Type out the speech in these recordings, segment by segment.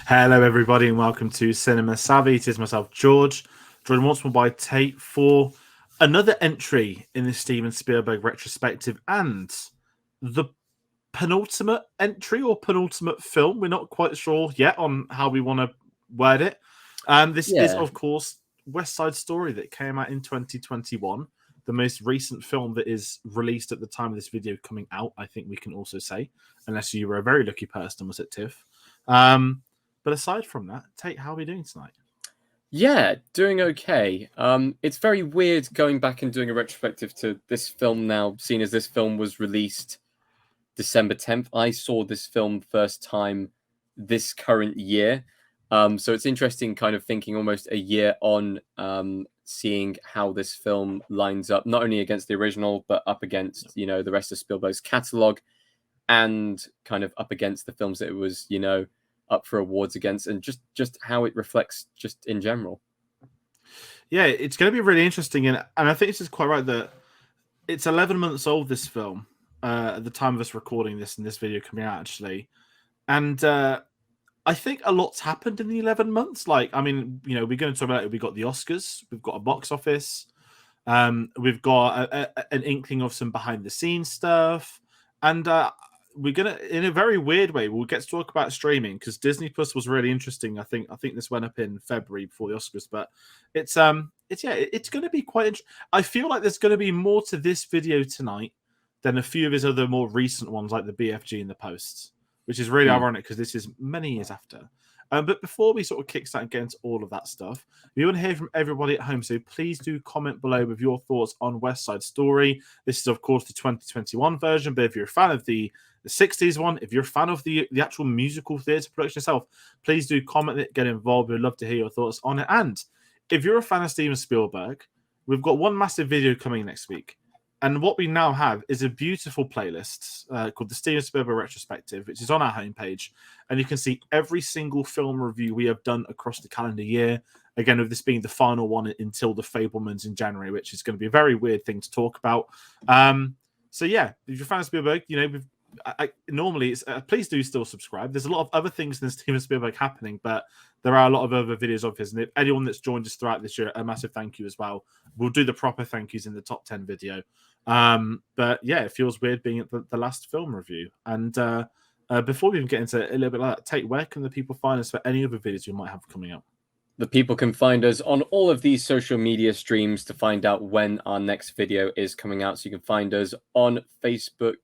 Hello, everybody, and welcome to Cinema Savvy. It is myself, George, joined once more by Tayte for another entry in the Steven Spielberg Retrospective and the penultimate entry or penultimate film. We're not quite sure yet on how we want to word it. This is, Yeah, of course, West Side Story that came out in 2021, the most recent film that is released at the time of this video coming out, I think we can also say, unless you were a very lucky person, was it TIFF? But aside from that, Tate, how are we doing tonight? yeah, doing okay. It's very weird going back and doing a retrospective to this film now, seeing as this film was released December 10th. I saw this film first time this current year. So it's interesting kind of thinking almost a year on, seeing how this film lines up, not only against the original, but up against, the rest of Spielberg's catalogue and kind of up against the films that it was, up for awards against, and just how it reflects just in general. Yeah, it's going to be really interesting, and I think this is quite right that it's 11 months old. This film, at the time of us recording this and this video coming out, actually, and I think a lot's happened in the 11 months. Like, I mean, we're going to talk about it. We got the Oscars, we've got a box office, we've got an inkling of some behind the scenes stuff, and we're gonna, in a very weird way, we'll get to talk about streaming because Disney Plus was really interesting. I think this went up in February before the Oscars, but it's going to be quite interesting. I feel like there's going to be more to this video tonight than a few of his other more recent ones, like the BFG and the Posts, which is really ironic because this is many years after. But before we sort of kickstart and get into all of that stuff, we want to hear from everybody at home. So please do comment below with your thoughts on West Side Story. This is, of course, the 2021 version. But if you're a fan of the 60s one, if you're a fan of the actual musical theatre production itself, please do comment it, get involved. We'd love to hear your thoughts on it. And if you're a fan of Steven Spielberg, we've got one massive video coming next week. And what we now have is a beautiful playlist called the Steven Spielberg Retrospective, which is on our homepage. And you can see every single film review we have done across the calendar year. Again, with this being the final one until the Fabelmans in January, which is going to be a very weird thing to talk about. So yeah, if you're a fan of Spielberg, normally it's please do still subscribe. There's a lot of other things than Steven Spielberg happening, but there are a lot of other videos of his. And if anyone that's joined us throughout this year, a massive thank you as well. We'll do the proper thank yous in the top 10 video. But yeah, it feels weird being at the last film review. And before we even get into a little bit like that, Tate, where can the people find us for any other videos we might have coming up? The people can find us on all of these social media streams to find out when our next video is coming out. So you can find us on Facebook,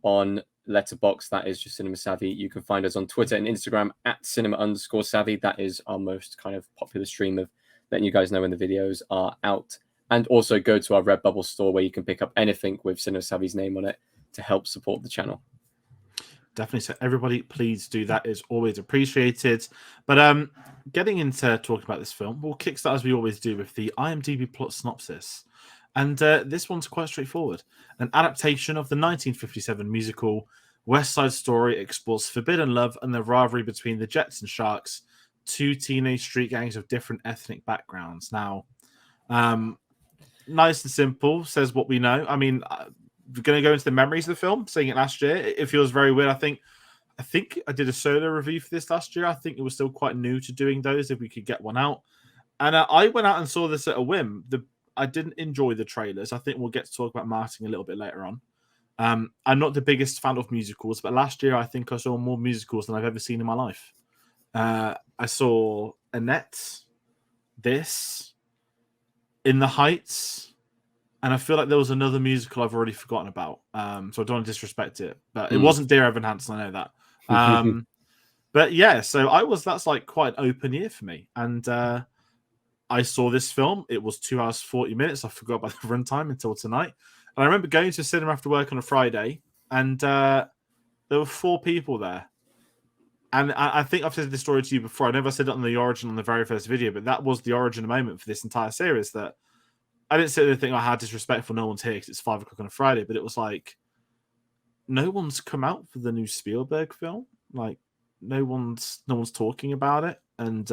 on Letterboxd, that is just Cinema Savvy. You can find us on Twitter and Instagram at cinema_savvy. That is our most kind of popular stream of letting you guys know when the videos are out. And also go to our Redbubble store where you can pick up anything with Cinema Savvy's name on it to help support the channel. Definitely. So everybody, please do that. Is always appreciated. But getting into talking about this film, we'll kickstart as we always do with the IMDb plot synopsis. And this one's quite straightforward. An adaptation of the 1957 musical West Side Story explores forbidden love and the rivalry between the Jets and Sharks, two teenage street gangs of different ethnic backgrounds. Now, nice and simple, says what we know. I mean, we're going to go into the memories of the film, seeing it last year. It feels very weird. I think I did a solo review for this last year. I think it was still quite new to doing those if we could get one out. And I went out and saw this at a whim. I didn't enjoy the trailers. I think we'll get to talk about marketing a little bit later on. I'm not the biggest fan of musicals, but last year I think I saw more musicals than I've ever seen in my life. I saw Annette, this, In the Heights, and I feel like there was another musical I've already forgotten about. So I don't want to disrespect it, but it wasn't Dear Evan Hansen. I know that. But yeah, so that's like quite an open year for me. And I saw this film. It was 2 hours, 40 minutes. I forgot about the runtime until tonight. And I remember going to a cinema after work on a Friday, and there were 4 people there. And I think I've said this story to you before. I never said it on the origin on the very first video, but that was the origin moment for this entire series. That I didn't sit there and think, how disrespectful, no one's here because it's 5 o'clock on a Friday. But it was like, no one's come out for the new Spielberg film. Like, no one's talking about it. And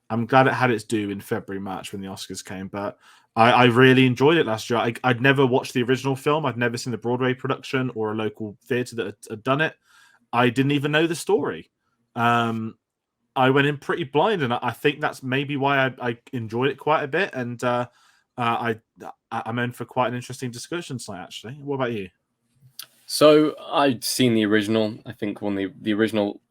I'm glad it had its due in February, March when the Oscars came. But I really enjoyed it last year. I'd never watched the original film. I'd never seen the Broadway production or a local theatre that had done it. I didn't even know the story. I went in pretty blind, and I think that's maybe why I enjoyed it quite a bit. And I'm in for quite an interesting discussion tonight. Actually, what about you? So I'd seen the original. I think the original,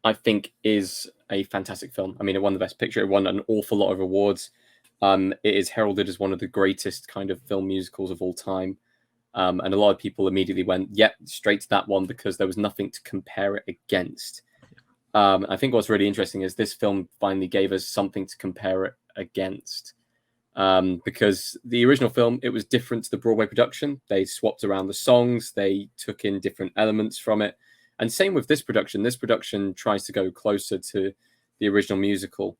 I think, is a fantastic film. I mean, it won the Best Picture. It won an awful lot of awards. It is heralded as one of the greatest kind of film musicals of all time. And a lot of people immediately went, yep, straight to that one because there was nothing to compare it against. I think what's really interesting is this film finally gave us something to compare it against. Because the original film, it was different to the Broadway production. They swapped around the songs, they took in different elements from it. And same with this production. This production tries to go closer to the original musical.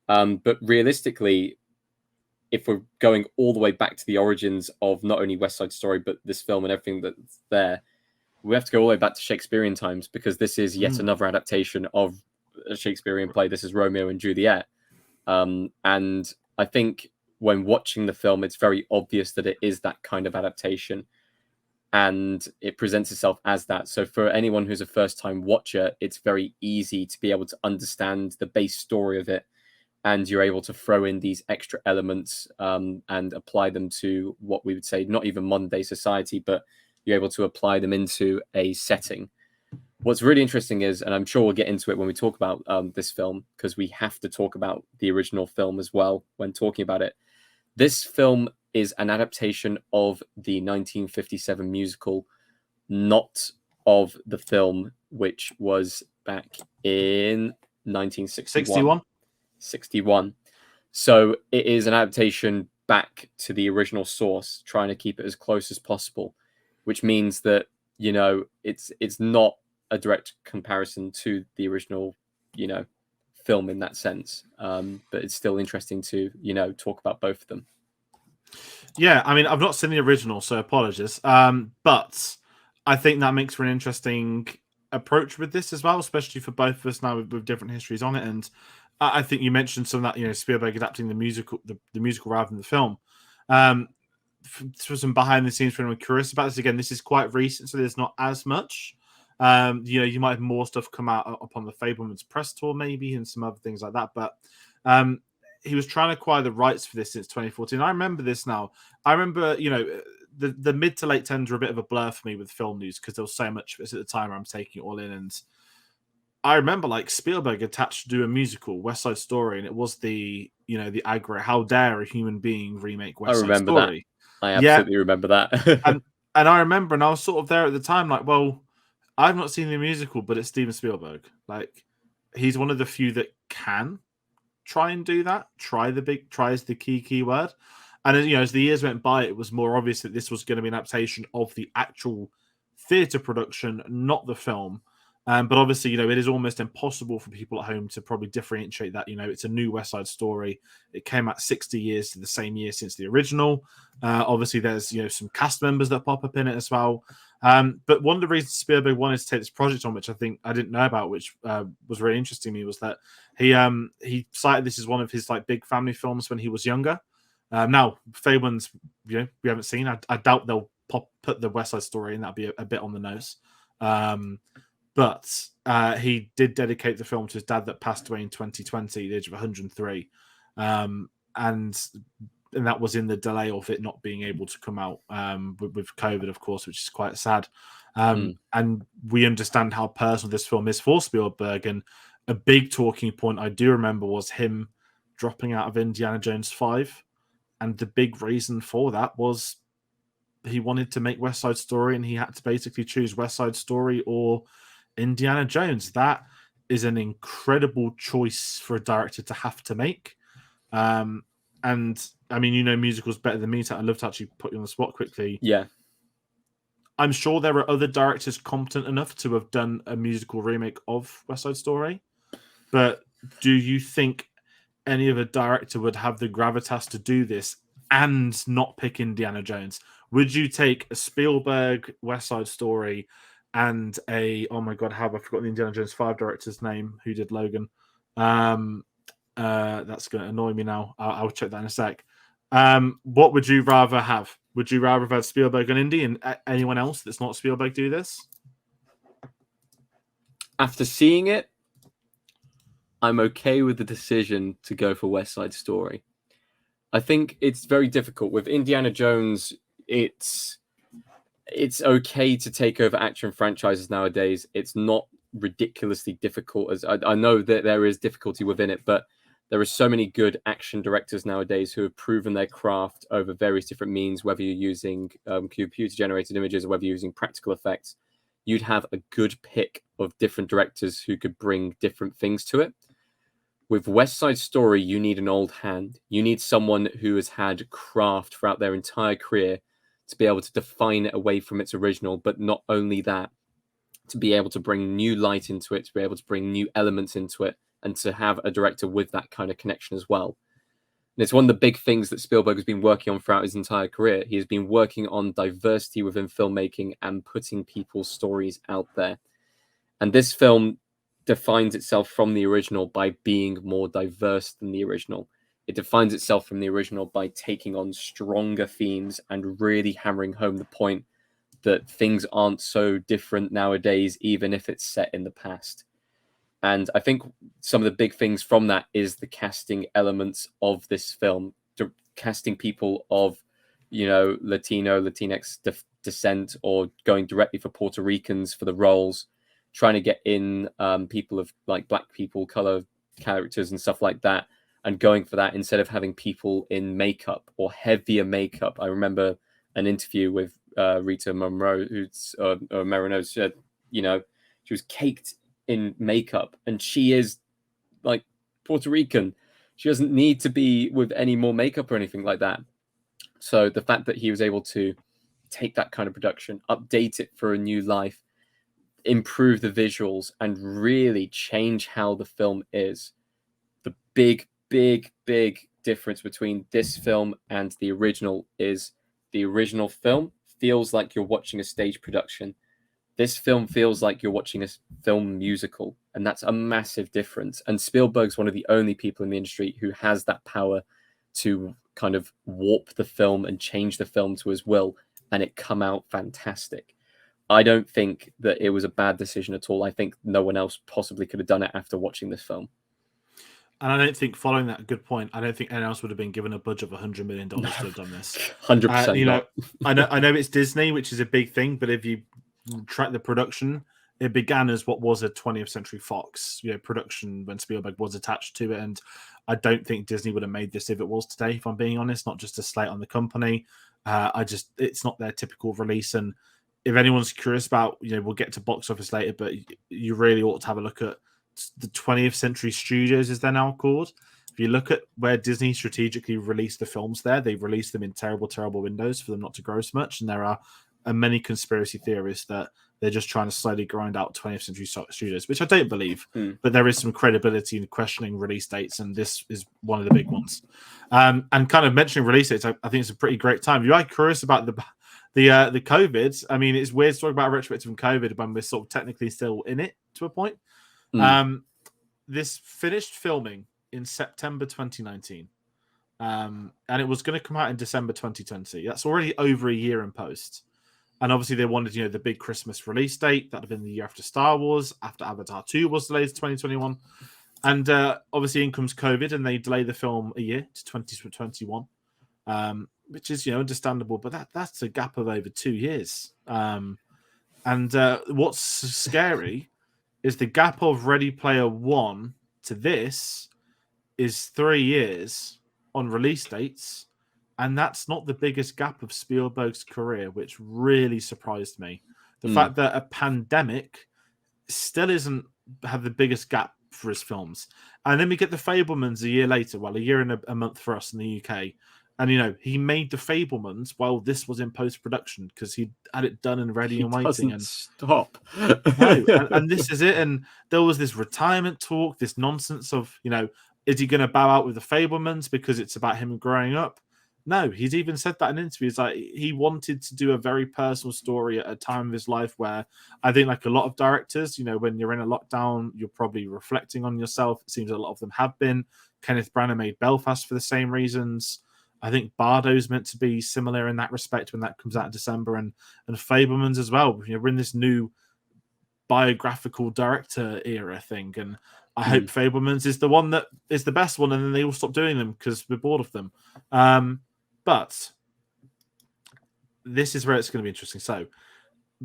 But realistically, if we're going all the way back to the origins of not only West Side Story, but this film and everything that's there, we have to go all the way back to Shakespearean times because this is yet another adaptation of a Shakespearean play. This is Romeo and Juliet. And I think when watching the film, it's very obvious that it is that kind of adaptation and it presents itself as that. So for anyone who's a first-time watcher, it's very easy to be able to understand the base story of it, and you're able to throw in these extra elements and apply them to what we would say not even modern-day society, but you're able to apply them into a setting. What's really interesting is, and I'm sure we'll get into it when we talk about this film, because we have to talk about the original film as well when talking about it. This film is an adaptation of the 1957 musical, not of the film, which was back in 1961. 61. So it is an adaptation back to the original source, trying to keep it as close as possible, which means that, you know, it's not a direct comparison to the original, you know, film in that sense. But it's still interesting to, you know, talk about both of them. Yeah, I mean, I've not seen the original, so apologies. But I think that makes for an interesting approach with this as well, especially for both of us now with different histories on it. And I think you mentioned some of that, you know, Spielberg adapting the musical, the musical rather than the film. For some behind the scenes for anyone curious about this, again, this is quite recent, so there's not as much. You know, you might have more stuff come out upon the Fabelmans press tour, maybe, and some other things like that. But he was trying to acquire the rights for this since 2014. I remember this now. I remember, you know, the mid to late 10s were a bit of a blur for me with film news because there was so much of it at the time where I'm taking it all in. And I remember like Spielberg attached to do a musical, West Side Story, and it was the, you know, the aggro, how dare a human being remake West Side Story. I absolutely remember that. and I remember, and I was sort of there at the time, like, well, I've not seen the musical, but it's Steven Spielberg. Like, he's one of the few that can try and do that. Try is the key word. And you know, as the years went by, it was more obvious that this was going to be an adaptation of the actual theatre production, not the film. But obviously, you know, it is almost impossible for people at home to probably differentiate that. You know, it's a new West Side Story. It came out 60 years to the same year since the original. Obviously, there's, you know, some cast members that pop up in it as well. But one of the reasons Spielberg wanted to take this project on, which I think I didn't know about, which was really interesting to me, was that he cited this as one of his like big family films when he was younger. Now, Fabelmans, you know, we haven't seen. I doubt they'll put the West Side Story in. That'd be a bit on the nose. But he did dedicate the film to his dad that passed away in 2020, the age of 103. And that was in the delay of it not being able to come out with COVID, of course, which is quite sad. And we understand how personal this film is for Spielberg. And a big talking point I do remember was him dropping out of Indiana Jones 5. And the big reason for that was he wanted to make West Side Story, and he had to basically choose West Side Story or Indiana Jones. That is an incredible choice for a director to have to make. And I mean, you know, musicals better than me, so I'd love to actually put you on the spot quickly. Yeah. I'm sure there are other directors competent enough to have done a musical remake of West Side Story. But do you think any other director would have the gravitas to do this and not pick Indiana Jones? Would you take a Spielberg West Side Story and oh my god, how have I forgotten the Indiana Jones 5 director's name who did Logan? That's going to annoy me now. I'll check that in a sec. What would you rather have? Would you rather have had Spielberg and Indy and anyone else that's not Spielberg do this? After seeing it, I'm okay with the decision to go for West Side Story. I think it's very difficult with Indiana Jones. It's okay to take over action franchises nowadays. It's not ridiculously difficult, as I know that there is difficulty within it, but there are so many good action directors nowadays who have proven their craft over various different means, whether you're using computer generated images or whether you're using practical effects. You'd have a good pick of different directors who could bring different things to it. With West Side Story, you need an old hand. You need someone who has had craft throughout their entire career to be able to define it away from its original, but not only that, to be able to bring new light into it, to be able to bring new elements into it, and to have a director with that kind of connection as well. And it's one of the big things that Spielberg has been working on throughout his entire career. He has been working on diversity within filmmaking and putting people's stories out there. And this film defines itself from the original by being more diverse than the original. It defines itself from the original by taking on stronger themes and really hammering home the point that things aren't so different nowadays, even if it's set in the past. And I think some of the big things from that is the casting elements of this film, casting people of, Latino, Latinx descent, or going directly for Puerto Ricans for the roles, trying to get in people of like black people, color characters and stuff like that, and going for that instead of having people in makeup or heavier makeup. I remember an interview with Rita Monroe, who's Marino, said, she was caked in makeup, and she is like Puerto Rican. She doesn't need to be with any more makeup or anything like that. So the fact that he was able to take that kind of production, update it for a new life, improve the visuals, and really change how the film is. The big difference between this film and the original is the original film feels like you're watching a stage production. This film feels like you're watching a film musical, and that's a massive difference. And Spielberg's one of the only people in the industry who has that power to kind of warp the film and change the film to his will, and it come out fantastic. I don't think that it was a bad decision at all. I think no one else possibly could have done it after watching this film. And I don't think, following that good point, I don't think anyone else would have been given a budget of $100 million to have done this. 100%. I know it's Disney, which is a big thing, but if you track the production, it began as what was a 20th Century Fox production when Spielberg was attached to it. And I don't think Disney would have made this if it was today, if I'm being honest, not just a slate on the company. It's not their typical release. And if anyone's curious about, we'll get to box office later, but you really ought to have a look at the 20th Century Studios, as they're now called. If you look at where Disney strategically released the films there, they released them in terrible windows for them not to gross much. And there are many conspiracy theorists that they're just trying to slowly grind out 20th Century Studios, which I don't believe, but there is some credibility in questioning release dates, and this is one of the big ones. And kind of mentioning release dates, I think it's a pretty great time. If you are curious about the COVID, I mean, it's weird to talk about a retrospective from COVID when we're sort of technically still in it to a point. This finished filming in September 2019, and it was going to come out in December 2020. That's already over a year in post. And obviously they wanted, the big Christmas release date. That would have been the year after Star Wars, after Avatar 2 was delayed to 2021. And obviously in comes COVID, and they delay the film a year to 2021, which is, understandable. But that's a gap of over 2 years. And what's scary is the gap of Ready Player One to this is 3 years on release dates. And that's not the biggest gap of Spielberg's career, which really surprised me. The fact that a pandemic still isn't have the biggest gap for his films. And then we get the Fabelmans a year later, a year and a month for us in the UK. And, he made the Fabelmans while this was in post-production because he had it done and ready and waiting. And stop. No, and this is it. And there was this retirement talk, this nonsense of, is he going to bow out with the Fabelmans because it's about him growing up? No, he's even said that in interviews. Like, he wanted to do a very personal story at a time of his life where I think, like a lot of directors, when you're in a lockdown, you're probably reflecting on yourself. It seems a lot of them have been. Kenneth Branagh made Belfast for the same reasons. I think Bardo's meant to be similar in that respect when that comes out in December, and Fabelmans as well. We're in this new biographical director era thing, and I hope Fabelmans is the one that is the best one, and then they all stop doing them because we're bored of them. But this is where it's going to be interesting. So,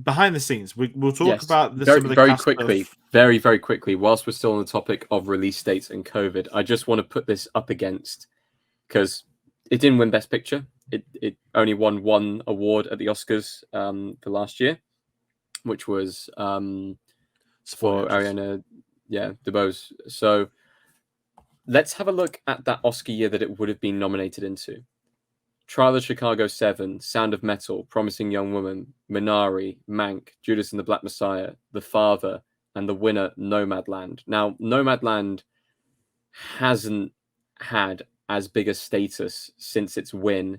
behind the scenes, we'll talk about some of the very cast quickly, stuff. very quickly. Whilst we're still on the topic of release dates and COVID, I just want to put this up against, because it didn't win Best Picture. It only won one award at the Oscars for last year, which was for Ariana, DeBose. So let's have a look at that Oscar year that it would have been nominated into. Trial of Chicago 7, Sound of Metal, Promising Young Woman, Minari, Mank, Judas and the Black Messiah, The Father, and the winner, Nomadland. Now, Nomadland hasn't had as big a status since its win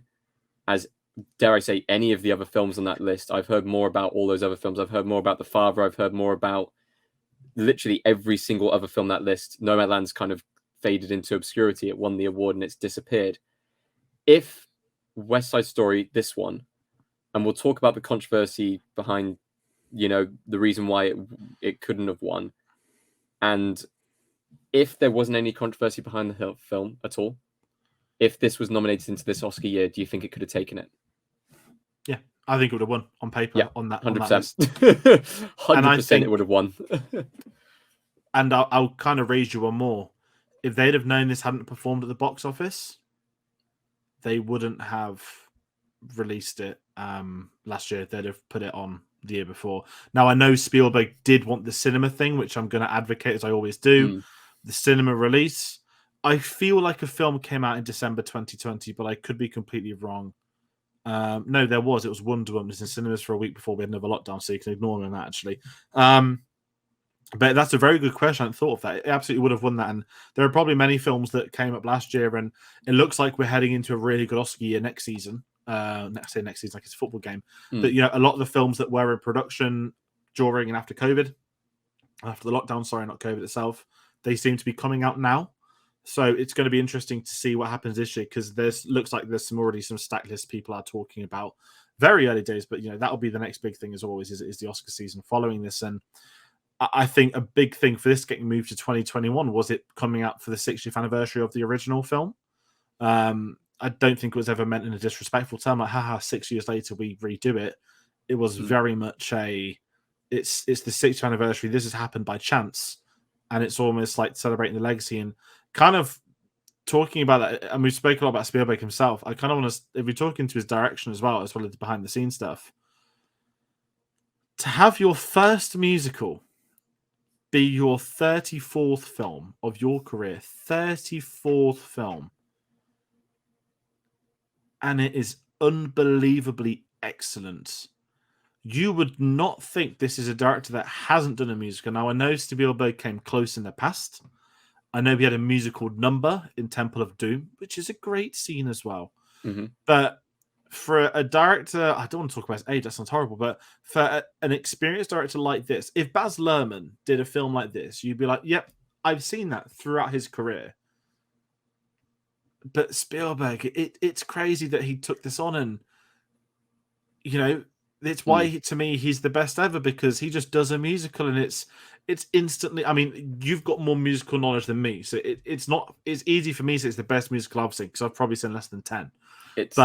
as, dare I say, any of the other films on that list. I've heard more about all those other films. I've heard more about The Father. I've heard more about literally every single other film on that list. Nomadland's kind of faded into obscurity. It won the award and it's disappeared. If West Side Story, this one, and we'll talk about the controversy behind, the reason why it couldn't have won, and if there wasn't any controversy behind the film at all, if this was nominated into this Oscar year, do you think it could have taken it? Yeah, I think it would have won on paper. On that 100%. 100% it would have won. And I'll kind of raise you one more. If they'd have known this hadn't performed at the box office, they wouldn't have released it last year. They'd have put it on the year before. Now, I know Spielberg did want the cinema thing, which I'm going to advocate, as I always do. The cinema release. I feel like a film came out in December 2020, but I could be completely wrong. No, there was. It was Wonder Woman. It was in cinemas for a week before we had another lockdown, so you can ignore me on that, actually. But that's a very good question. I hadn't thought of that. It absolutely would have won that. And there are probably many films that came up last year, and it looks like we're heading into a really good Oscar year next season. Next season, like it's a football game. But, a lot of the films that were in production during and after COVID, after the lockdown, not COVID itself, they seem to be coming out now. So it's going to be interesting to see what happens this year, because looks like there's already some stack list people are talking about very early days. But, that'll be the next big thing as always, is the Oscar season following this. And I think a big thing for this getting moved to 2021 was it coming out for the 60th anniversary of the original film. I don't think it was ever meant in a disrespectful term, like, haha, 6 years later we redo it. It was very much it's the 60th anniversary. This has happened by chance, and it's almost like celebrating the legacy and kind of talking about that. And we've spoken a lot about Spielberg himself. I kind of want to, if we're talking to his direction as well as the behind the scenes stuff, to have your first musical be your 34th film of your career, 34th film, and it is unbelievably excellent. You would not think this is a director that hasn't done a musical. Now, I know Spielberg came close in the past. I know he had a musical number in Temple of Doom, which is a great scene as well. But for a director, I don't want to talk about his age, that sounds horrible, but for an experienced director like this, if Baz Luhrmann did a film like this, you'd be like, yep, I've seen that throughout his career. But Spielberg, it's crazy that he took this on, and, it's why, to me, he's the best ever, because he just does a musical, and it's instantly, I mean, you've got more musical knowledge than me, so it's easy for me to say it's the best musical I've seen, because I've probably seen less than 10. It's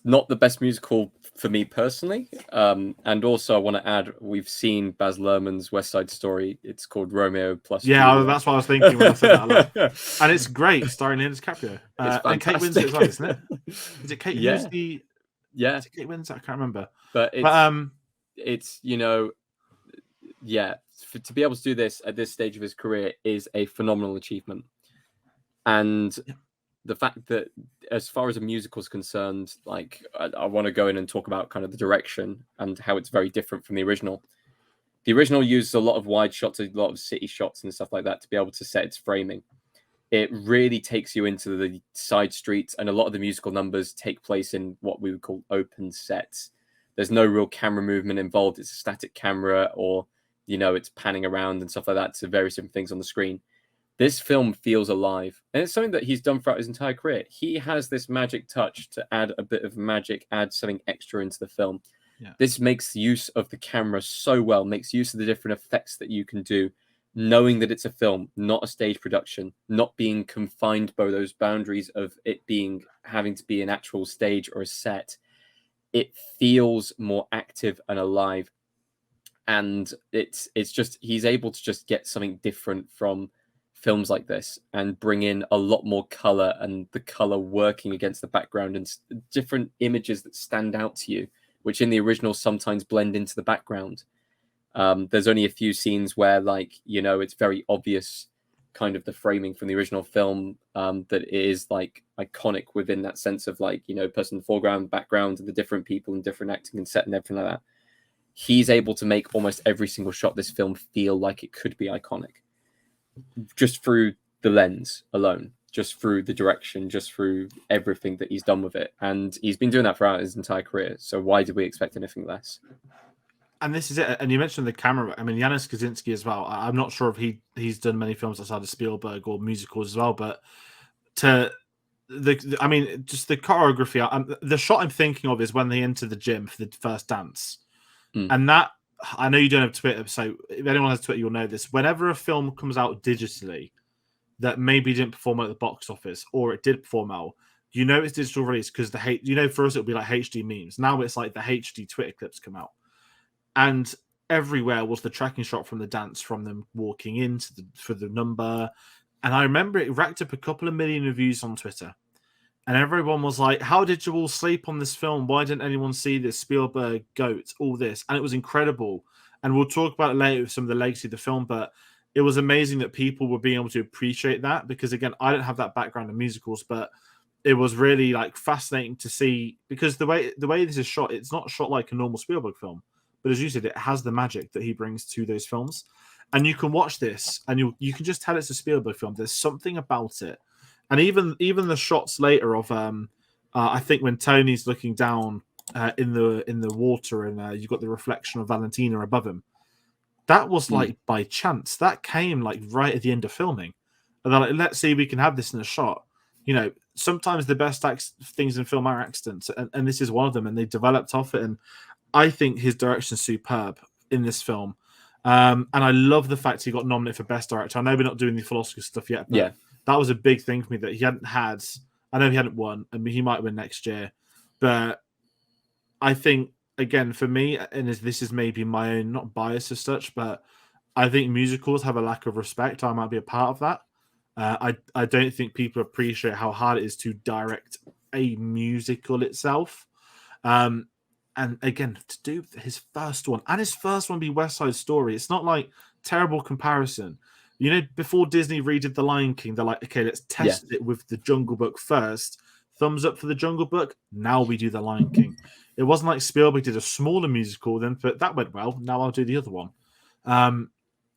not the best musical for me personally. And also I want to add, we've seen Baz Luhrmann's West Side Story. It's called Romeo plus Juliet. That's what I was thinking when I said that. And it's great, starring Leonardo DiCaprio. And Kate Winslet as well, isn't it? Is it Kate? Who's the... Yeah. Is it Kate Winslet? I can't remember. But it's to be able to do this at this stage of his career is a phenomenal achievement. And the fact that, as far as a musical is concerned, like, I want to go in and talk about kind of the direction and how it's very different from the original. The original uses a lot of wide shots, a lot of city shots and stuff like that to be able to set its framing. It really takes you into the side streets, and a lot of the musical numbers take place in what we would call open sets. There's no real camera movement involved. It's a static camera, or, it's panning around and stuff like that to various different things on the screen. This film feels alive, and it's something that he's done throughout his entire career. He has this magic touch to add a bit of magic, add something extra into the film. This makes use of the camera so well, makes use of the different effects that you can do, knowing that it's a film, not a stage production, not being confined by those boundaries of it being having to be an actual stage or a set, it feels more active and alive. And it's just he's able to just get something different from films like this and bring in a lot more color, and the color working against the background, and different images that stand out to you, which in the original sometimes blend into the background. There's only a few scenes where, like, you know, it's very obvious kind of the framing from the original film, that it is like iconic within that sense of, like, you know, person in the foreground, background, and the different people and different acting and set and everything like that. He's able to make almost every single shot this film feel like it could be iconic, just through the lens alone, just through the direction, just through everything that he's done with it. And he's been doing that throughout his entire career. So why did we expect anything less? And this is it. And you mentioned the camera. I mean, Janusz Kaczynski as well. I'm not sure if he's done many films outside of Spielberg or musicals as well, but I mean, just the choreography. The shot I'm thinking of is when they enter the gym for the first dance. And that, I know you don't have Twitter, so if anyone has Twitter, you'll know this. Whenever a film comes out digitally that maybe didn't perform at the box office, or it did perform well, you know it's digital release because for us it'll be like HD memes. Now it's like the HD Twitter clips come out, and everywhere was the tracking shot from the dance, from them walking into for the number. And I remember it racked up a couple of million reviews on Twitter. And everyone was like, how did you all sleep on this film? Why didn't anyone see this? Spielberg, GOAT, all this. And it was incredible. And we'll talk about it later with some of the legacy of the film, but it was amazing that people were being able to appreciate that, because, again, I don't have that background in musicals, but it was really, like, fascinating to see, because the way this is shot, it's not shot like a normal Spielberg film. But as you said, it has the magic that he brings to those films. And you can watch this and you can just tell it's a Spielberg film. There's something about it. And even the shots later of I think when Tony's looking down in the water, and you've got the reflection of Valentina above him, that was like by chance. That came like right at the end of filming, and they're like, let's see if we can have this in a shot. You know, sometimes the best things in film are accidents, and this is one of them. And they developed off it, and I think his direction's superb in this film. And I love the fact he got nominated for Best Director. I know we're not doing the full Oscar stuff yet, but that was a big thing for me that he hadn't had. I know he hadn't won. I mean, he might win next year. But I think, again, for me, and this is maybe my own, not bias as such, but I think musicals have a lack of respect. I might be a part of that. I don't think people appreciate how hard it is to direct a musical itself. And again, to do his first one, and his first one be West Side Story, it's not like terrible comparison. You know, before Disney redid The Lion King, they're like, okay, let's test it with the Jungle Book first. Thumbs up for the Jungle Book. Now we do The Lion King. It wasn't like Spielberg did a smaller musical then, but that went well. Now I'll do the other one.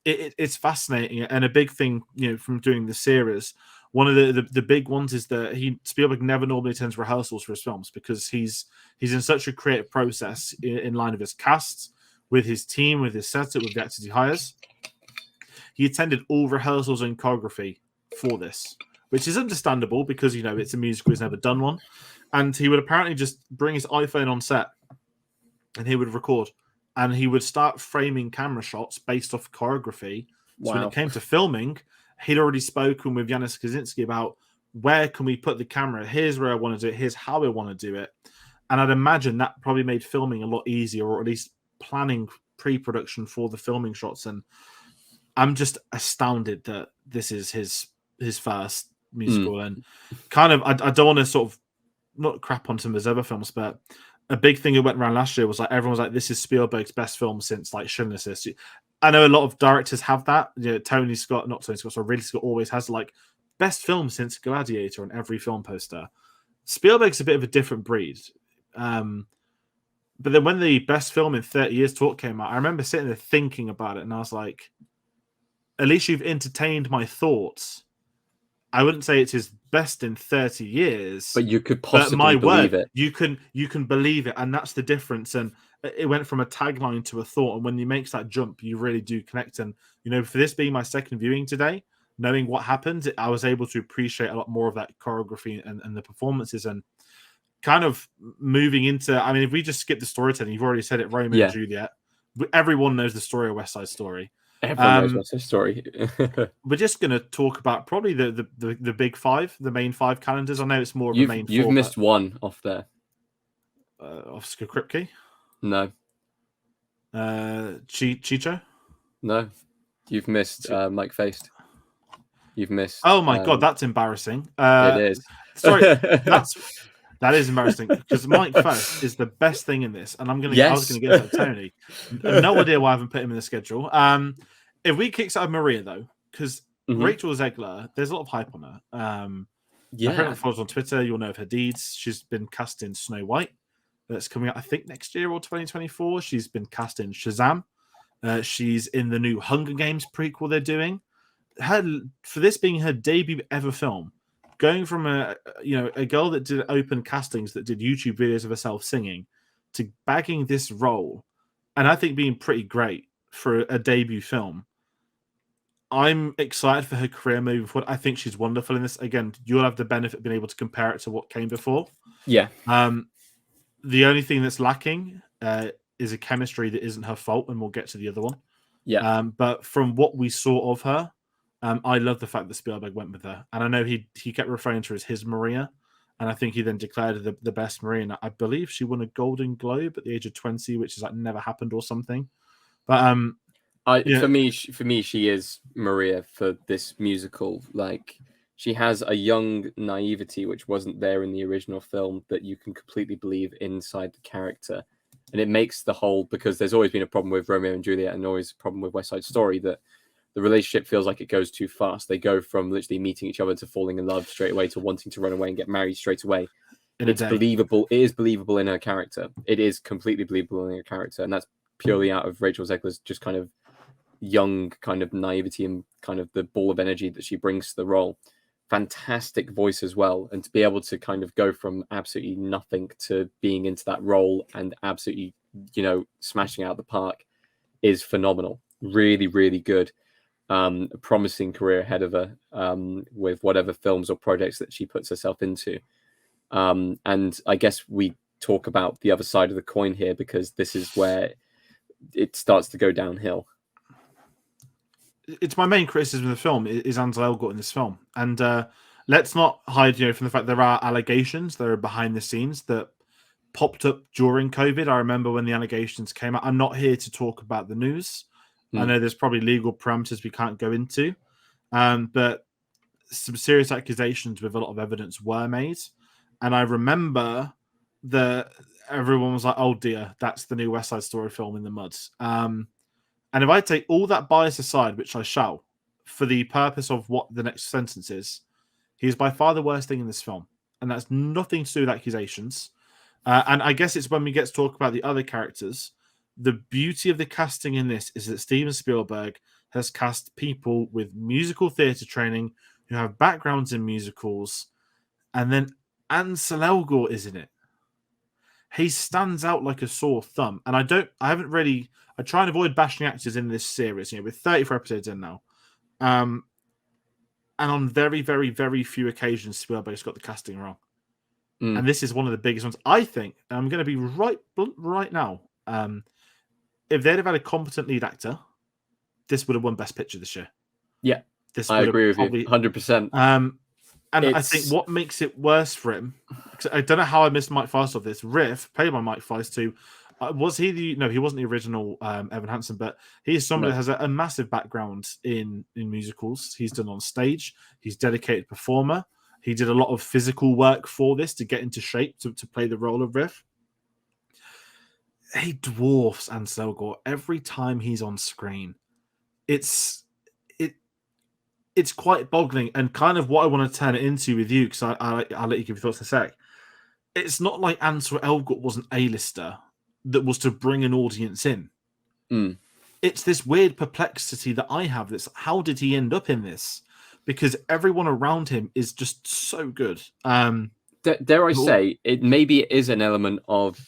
It's fascinating, and a big thing, you know, from doing the series. One of the big ones is that Spielberg never normally attends rehearsals for his films, because he's in such a creative process in line with his casts, with his team, with his setup, with the actors he hires. He attended all rehearsals and choreography for this, which is understandable because, you know, it's a musical, he's never done one. And he would apparently just bring his iPhone on set and he would record, and he would start framing camera shots based off choreography. So when it came to filming, he'd already spoken with Janusz Kaczynski about where can we put the camera? Here's where I want to do it. Here's how I want to do it. And I'd imagine that probably made filming a lot easier, or at least planning pre-production for the filming shots. And I'm just astounded that this is his first musical. And kind of, I don't want to sort of not crap on some of his other films, but a big thing that went around last year was like everyone was like, this is Spielberg's best film since like Schindler's List. I know a lot of directors have that. You know, Ridley Scott always has like best film since Gladiator on every film poster. Spielberg's a bit of a different breed. But then when the best film in 30 years talk came out, I remember sitting there thinking about it, and I was like, at least you've entertained my thoughts. I wouldn't say it's his best in 30 years, but you could possibly believe it. You can believe it, and that's the difference. And it went from a tagline to a thought, and when you make that jump, you really do connect. And you know, for this being my second viewing today, knowing what happened, I was able to appreciate a lot more of that choreography and the performances, and kind of moving into. I mean, if we just skip the storytelling, you've already said it, Romeo and Juliet. Everyone knows the story of West Side Story. Everyone knows West Side Story. We're just going to talk about probably the big five, the main five calendars. I know it's more of a main You've four, missed one off there. Oscar Kripke. No. Chicho. No. You've missed Mike Faced. You've missed. Oh my god, that's embarrassing. It is. Sorry, that is embarrassing because Mike Faust is the best thing in this, and I was gonna get to Tony. No idea why I haven't put him in the schedule. If we kick out Maria though, because Rachel Zegler, there's a lot of hype on her. If anyone follows on Twitter, you'll know of her deeds. She's been cast in Snow White. That's coming out, I think, next year or 2024. She's been cast in Shazam. She's in the new Hunger Games prequel they're doing. For this being her debut ever film, going from a girl that did open castings, that did YouTube videos of herself singing, to bagging this role, and I think being pretty great for a debut film. I'm excited for her career moving forward. I think she's wonderful in this. Again, you'll have the benefit of being able to compare it to what came before. Yeah. The only thing that's lacking is a chemistry that isn't her fault, and we'll get to the other one. Yeah. But from what we saw of her, I love the fact that Spielberg went with her. And I know he kept referring to her as his Maria, and I think he then declared her the best Maria. And I believe she won a Golden Globe at the age of 20, which is like never happened or something. But for me, she is Maria for this musical. Like, she has a young naivety which wasn't there in the original film that you can completely believe inside the character, and it makes the whole, because there's always been a problem with Romeo and Juliet and always a problem with West Side Story, that the relationship feels like it goes too fast. They go from literally meeting each other to falling in love straight away to wanting to run away and get married straight away. It's believable. It is believable in her character. It is completely believable in her character, and that's purely out of Rachel Zegler's just kind of young kind of naivety and kind of the ball of energy that she brings to the role. Fantastic voice as well, and to be able to kind of go from absolutely nothing to being into that role and absolutely, smashing out the park is phenomenal. Really, really good. A promising career ahead of her with whatever films or projects that she puts herself into. And I guess we talk about the other side of the coin here, because this is where it starts to go downhill. It's my main criticism of the film is Ansel Elgort in this film, and let's not hide, from the fact there are allegations that are behind the scenes that popped up during COVID. I remember when the allegations came out. I'm not here to talk about the news. I know there's probably legal parameters we can't go into, but some serious accusations with a lot of evidence were made, and I remember that everyone was like, "Oh dear, that's the new West Side Story film in the mud." And if I take all that bias aside, which I shall, for the purpose of what the next sentence is, he is by far the worst thing in this film. And that's nothing to do with accusations. And I guess it's when we get to talk about the other characters, the beauty of the casting in this is that Steven Spielberg has cast people with musical theatre training who have backgrounds in musicals. And then Ansel Elgort is in it. He stands out like a sore thumb. And I try and avoid bashing actors in this series. We're 34 episodes in now. And on very, very, very few occasions, Spielberg's got the casting wrong. And this is one of the biggest ones. I think, and I'm going to be right now, if they'd have had a competent lead actor, this would have won Best Picture this year. Yeah, I agree with you, 100%. And I think what makes it worse for him, I don't know how I missed Mike Feist of this. Riff, played by Mike Feist, too. Was he he wasn't the original Evan Hansen, but he's somebody that has a massive background in musicals. He's done on stage. He's a dedicated performer. He did a lot of physical work for this to get into shape to play the role of Riff. He dwarfs Ansel Elgort every time he's on screen. It's quite boggling, and kind of what I want to turn it into with you, because I'll let you give your thoughts in a sec. It's not like Ansel Elgort was an A-lister that was to bring an audience in. It's this weird perplexity that I have. That's how did he end up in this? Because everyone around him is just so good. Dare I say, it is an element of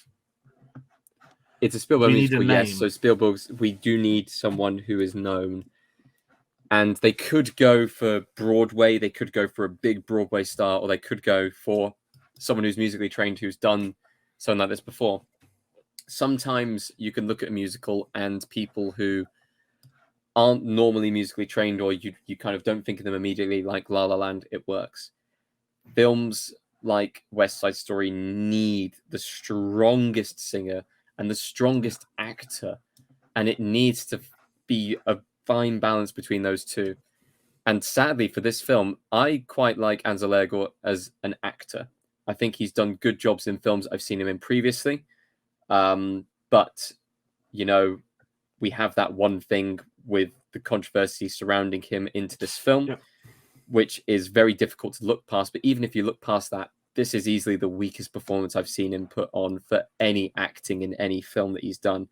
it's a Spielberg musical, yes. So we do need someone who is known. And they could go for Broadway, they could go for a big Broadway star, or they could go for someone who's musically trained, who's done something like this before. Sometimes you can look at a musical and people who aren't normally musically trained, or you kind of don't think of them immediately like La La Land, it works. Films like West Side Story need the strongest singer and the strongest actor, and it needs to be a fine balance between those two. And sadly for this film, I quite like Ansel Elgort as an actor. I think he's done good jobs in films I've seen him in previously. But, you know, we have that one thing with the controversy surrounding him into this film, Yep. which is very difficult to look past. But even if you look past that, this is easily the weakest performance I've seen him put on for any acting in any film that he's done.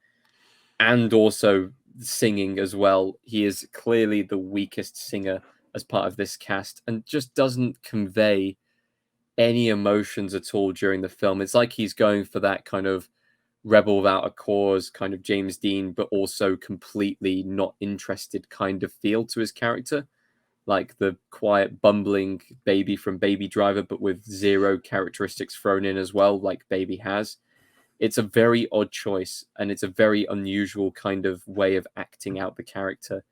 And also singing as well. He is clearly the weakest singer as part of this cast and just doesn't convey any emotions at all during the film. It's like he's going for that kind of rebel without a cause, kind of James Dean, but also completely not interested kind of feel to his character. Like the quiet, bumbling baby from Baby Driver, but with zero characteristics thrown in as well, like Baby has. It's a very odd choice, and it's a very unusual kind of way of acting out the character.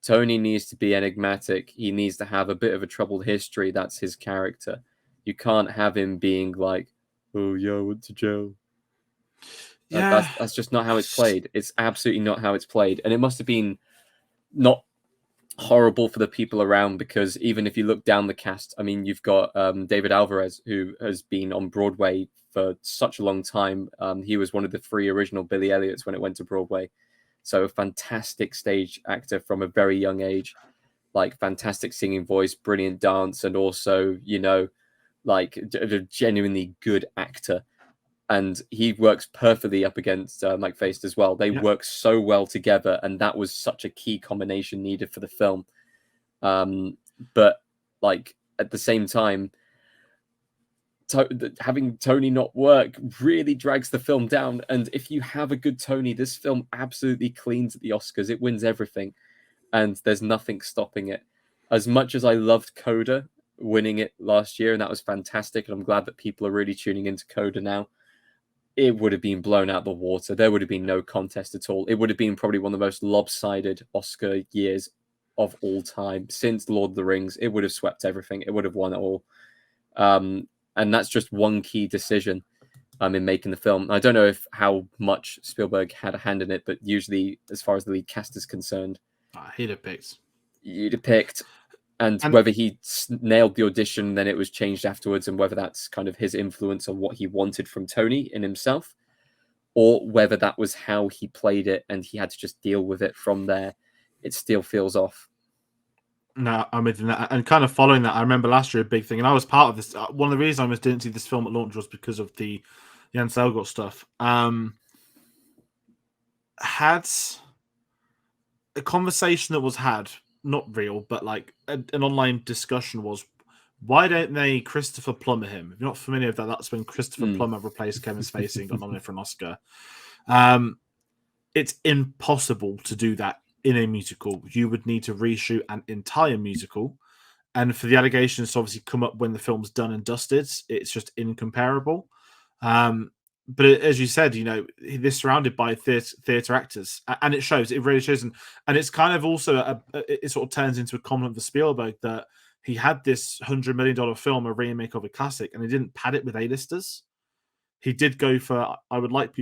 Tony needs to be enigmatic. He needs to have a bit of a troubled history. That's his character. You can't have him being like, oh, yeah, I went to jail. Yeah. That's just not how it's played. It's absolutely not how it's played. And it must have been not horrible for the people around, because even if you look down the cast, I mean, you've got David Alvarez, who has been on Broadway for such a long time. He was one of the 3 original Billy Elliots when it went to Broadway. So a fantastic stage actor from a very young age, like fantastic singing voice, brilliant dance, and also, you know, like a genuinely good actor. And he works perfectly up against Mike Faist as well. They work so well together, and that was such a key combination needed for the film. But like at the same time, having Tony not work really drags the film down. And if you have a good Tony, this film absolutely cleans at the Oscars. It wins everything, and there's nothing stopping it. As much as I loved Coda winning it last year, and that was fantastic, and I'm glad that people are really tuning into Coda now, it would have been blown out the water. There would have been no contest at all. It would have been probably one of the most lopsided Oscar years of all time since Lord of the Rings. It would have swept everything. It would have won it all. And that's just one key decision in making the film. I don't know how much Spielberg had a hand in it, but usually, as far as the lead cast is concerned, He'd have picked. You'd have picked. And whether he nailed the audition, then it was changed afterwards, and whether that's kind of his influence on what he wanted from Tony in himself, or whether that was how he played it and he had to just deal with it from there, it still feels off. No, I'm with that. And kind of following that, I remember last year a big thing, and I was part of this. One of the reasons I didn't see this film at launch was because of the Ansel Elgort stuff. Had a conversation that was had, not real, but like an online discussion was, why don't they Christopher Plummer him? If you're not familiar with that, that's when Christopher Plummer replaced Kevin Spacey and got nominated for an Oscar. It's impossible to do that in a musical. You would need to reshoot an entire musical. And for the allegations to obviously come up when the film's done and dusted, it's just incomparable. But as you said, you know, this surrounded by theatre actors, and it shows. It really shows, and it's kind of also it sort of turns into a compliment for Spielberg that he had this $100 million film, a remake of a classic, and he didn't pad it with A-listers. He did go for, I would like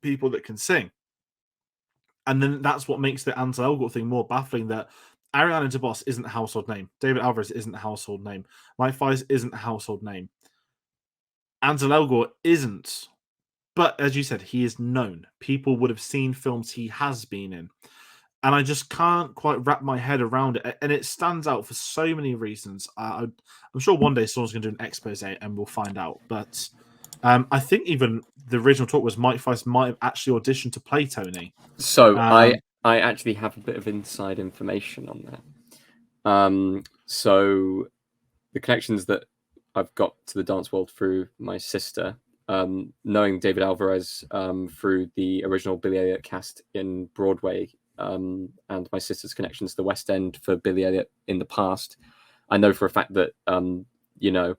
people that can sing, and then that's what makes the Ansel Elgort thing more baffling. That Ariana DeBose isn't a household name, David Alvarez isn't a household name, Mike Faist isn't a household name, Ansel Elgort isn't. But as you said, he is known. People would have seen films he has been in. And I just can't quite wrap my head around it. And it stands out for so many reasons. I'm sure one day someone's going to do an expose and we'll find out. But I think even the original talk was Mike Faist might have actually auditioned to play Tony. So I actually have a bit of inside information on that. So the connections that I've got to the dance world through my sister, knowing David Alvarez through the original Billy Elliot cast in Broadway, and my sister's connections to the West End for Billy Elliot in the past, I know for a fact that you know,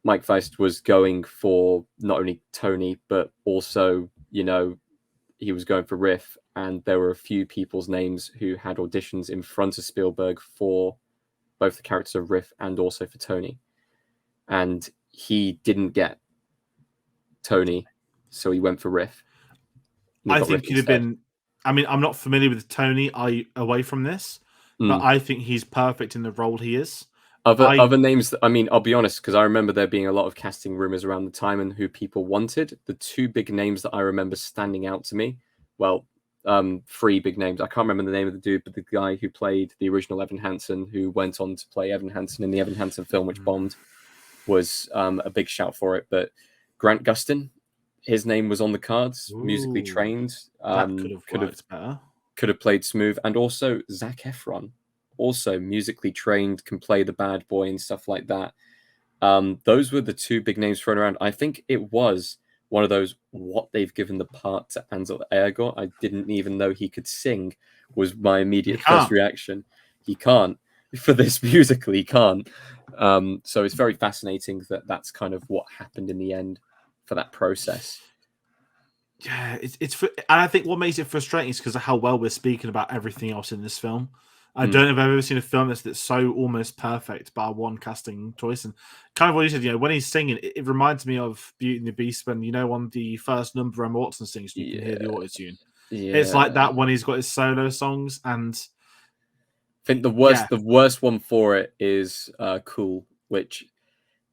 Mike Faist was going for not only Tony but also, you know, he was going for Riff, and there were a few people's names who had auditions in front of Spielberg for both the characters of Riff and also for Tony. And he didn't get Tony, so he went for Riff. I think he'd have been. I mean, I'm not familiar with Tony away from this, but I think he's perfect in the role he is. Other names, I mean, I'll be honest, because I remember there being a lot of casting rumors around the time and who people wanted. The two big names that I remember standing out to me, well, three big names. I can't remember the name of the dude, but the guy who played the original Evan Hansen, who went on to play Evan Hansen in the Evan Hansen film, which bombed, was a big shout for it. But Grant Gustin, his name was on the cards, musically trained. That could have played smooth. And also Zac Efron, also musically trained, can play the bad boy and stuff like that. Those were the two big names thrown around. I think it was one of those, what they've given the part to Ansel Elgort. I didn't even know he could sing, was my immediate first reaction. He can't. For this musical, he can't. So it's very fascinating that that's kind of what happened in the end for that process. Yeah, and I think what makes it frustrating is because of how well we're speaking about everything else in this film. I don't know if I've ever seen a film that's so almost perfect by one casting choice. And kind of what you said, when he's singing, it reminds me of Beauty and the Beast when, on the first number Emma Watson sings, you can hear the auto-tune. Yeah. It's like that when he's got his solo songs. And I think the worst one for it is Cool, which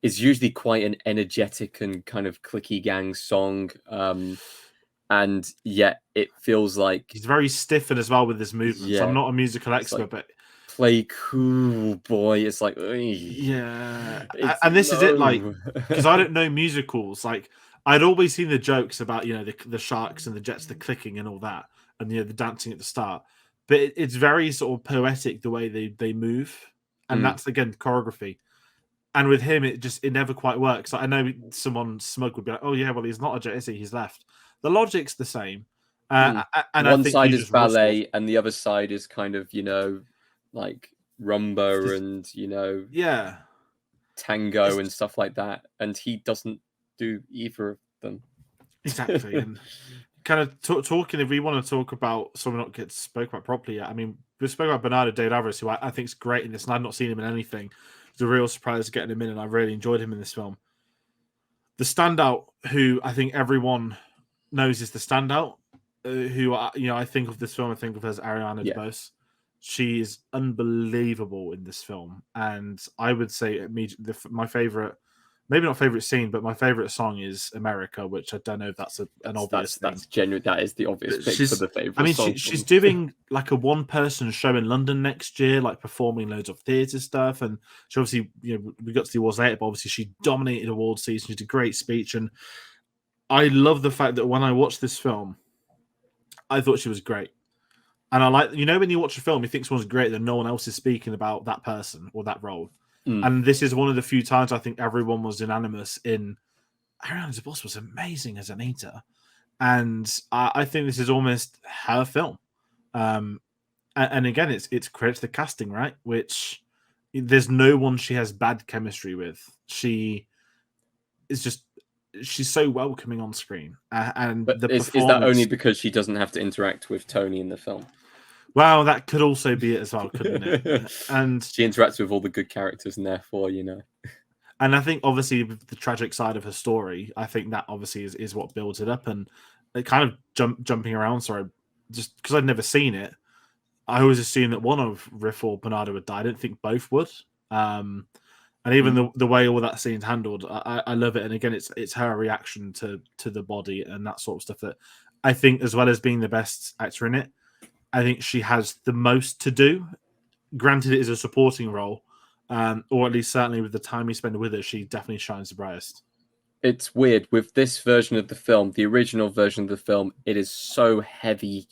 is usually quite an energetic and kind of clicky gang song. And yet it feels like he's very stiff as well with his movements. Yeah. I'm not a musical expert, but play cool, boy. It's like, yeah. And this is it, like, because I don't know musicals. Like, I'd always seen the jokes about the sharks and the jets, the clicking and all that, and the dancing at the start. But it's very sort of poetic the way they move, and that's again choreography. And with him, it never quite works. Like, I know someone smug would be like, "Oh yeah, well he's not a jet, is he? He's left." The logic's the same. And one side is ballet, and the other side is kind of like rumba and tango and stuff like that. And he doesn't do either of them. Exactly. And kind of talking, if we want to talk about someone not gets spoke about properly yet, I mean, we spoke about Bernardo de Alvarez, who I think is great in this, and I've not seen him in anything. It's a real surprise getting him in, and I really enjoyed him in this film. The standout, who I think everyone knows is the standout, who I think of this film, I think of her as Ariana DeBose. She is unbelievable in this film, and I would say my favorite, maybe not favorite scene, but my favorite song is America, which I don't know if that's an obvious thing. That's genuine. That is the obvious pick for the favorite. I mean, song she's doing like a one-person show in London next year, like performing loads of theatre stuff, and she obviously, we got to the awards later, but obviously she dominated awards season. She did a great speech, and I love the fact that when I watched this film, I thought she was great. And I like, when you watch a film, you think someone's great, then no one else is speaking about that person or that role. And this is one of the few times I think everyone was unanimous in Ariana DeBose was amazing as Anita. And I think this is almost her film. And again, it's credit to the casting, right? Which there's no one she has bad chemistry with. She is just, she's so welcoming on screen. And but is that only because she doesn't have to interact with Tony in the film? Well, that could also be it as well, couldn't it? And she interacts with all the good characters, and therefore, And I think, obviously, with the tragic side of her story, I think that obviously is what builds it up. And it kind of jumping around, sorry, just because I'd never seen it, I always assumed that one of Riff or Bernardo would die. I didn't think both would. And even the way all that scene's handled, I love it. And again, it's her reaction to the body and that sort of stuff that I think, as well as being the best actor in it, I think she has the most to do. Granted, it is a supporting role, or at least certainly with the time we spend with her, she definitely shines the brightest. It's weird with this version of the film, the original version of the film, it is so heavily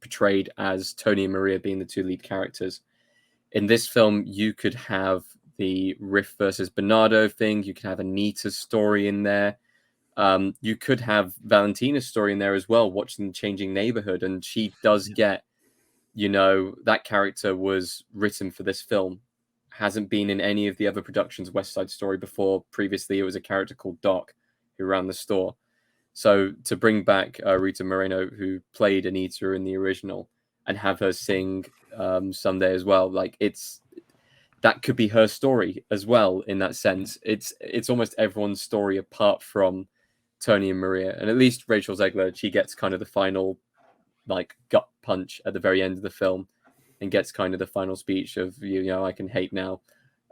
portrayed as Tony and Maria being the two lead characters. In this film, you could have the Riff versus Bernardo thing. You could have Anita's story in there. You could have Valentina's story in there as well, watching the changing neighborhood. And she does get, that character was written for this film. Hasn't been in any of the other productions, West Side Story before. Previously, it was a character called Doc who ran the store. So to bring back Rita Moreno, who played Anita in the original, and have her sing Someday as well, like that could be her story as well. In that sense, it's almost everyone's story apart from Tony and Maria, and at least Rachel Zegler, she gets kind of the final like gut punch at the very end of the film, and gets kind of the final speech of you know I can hate now,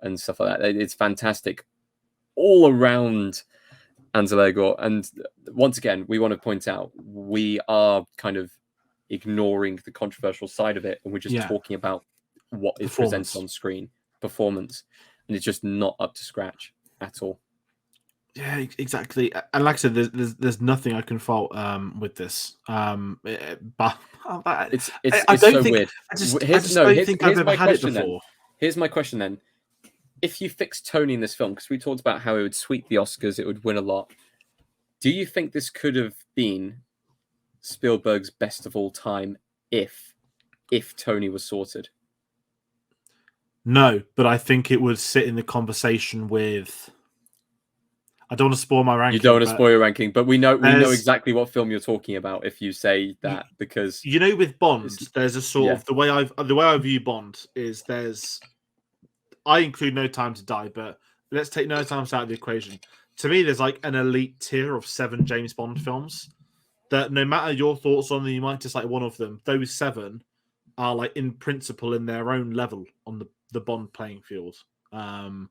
and stuff like that. It's fantastic all around. Ansel Elgort, and once again, we want to point out we are kind of ignoring the controversial side of it, and we're just talking about what is presented on screen, performance, and it's just not up to scratch at all. Yeah, exactly. And like I said, there's nothing I can fault with this. But it's I don't so think weird. I just don't think I've ever had it before. Here's my question then. If you fix Tony in this film, because we talked about how it would sweep the Oscars, it would win a lot. Do you think this could have been Spielberg's best of all time if Tony was sorted? No, but I think it would sit in the conversation with. I don't want to spoil my ranking. You don't want to spoil your ranking, but we know exactly what film you're talking about if you say that, because you know with Bond, there's a sort of the way I view Bond is I include No Time to Die, but let's take No Time to Die out of the equation. To me, there's like an elite tier of 7 James Bond films that no matter your thoughts on them, you might dislike one of them. Those 7 are like in principle in their own level on the Bond playing field. And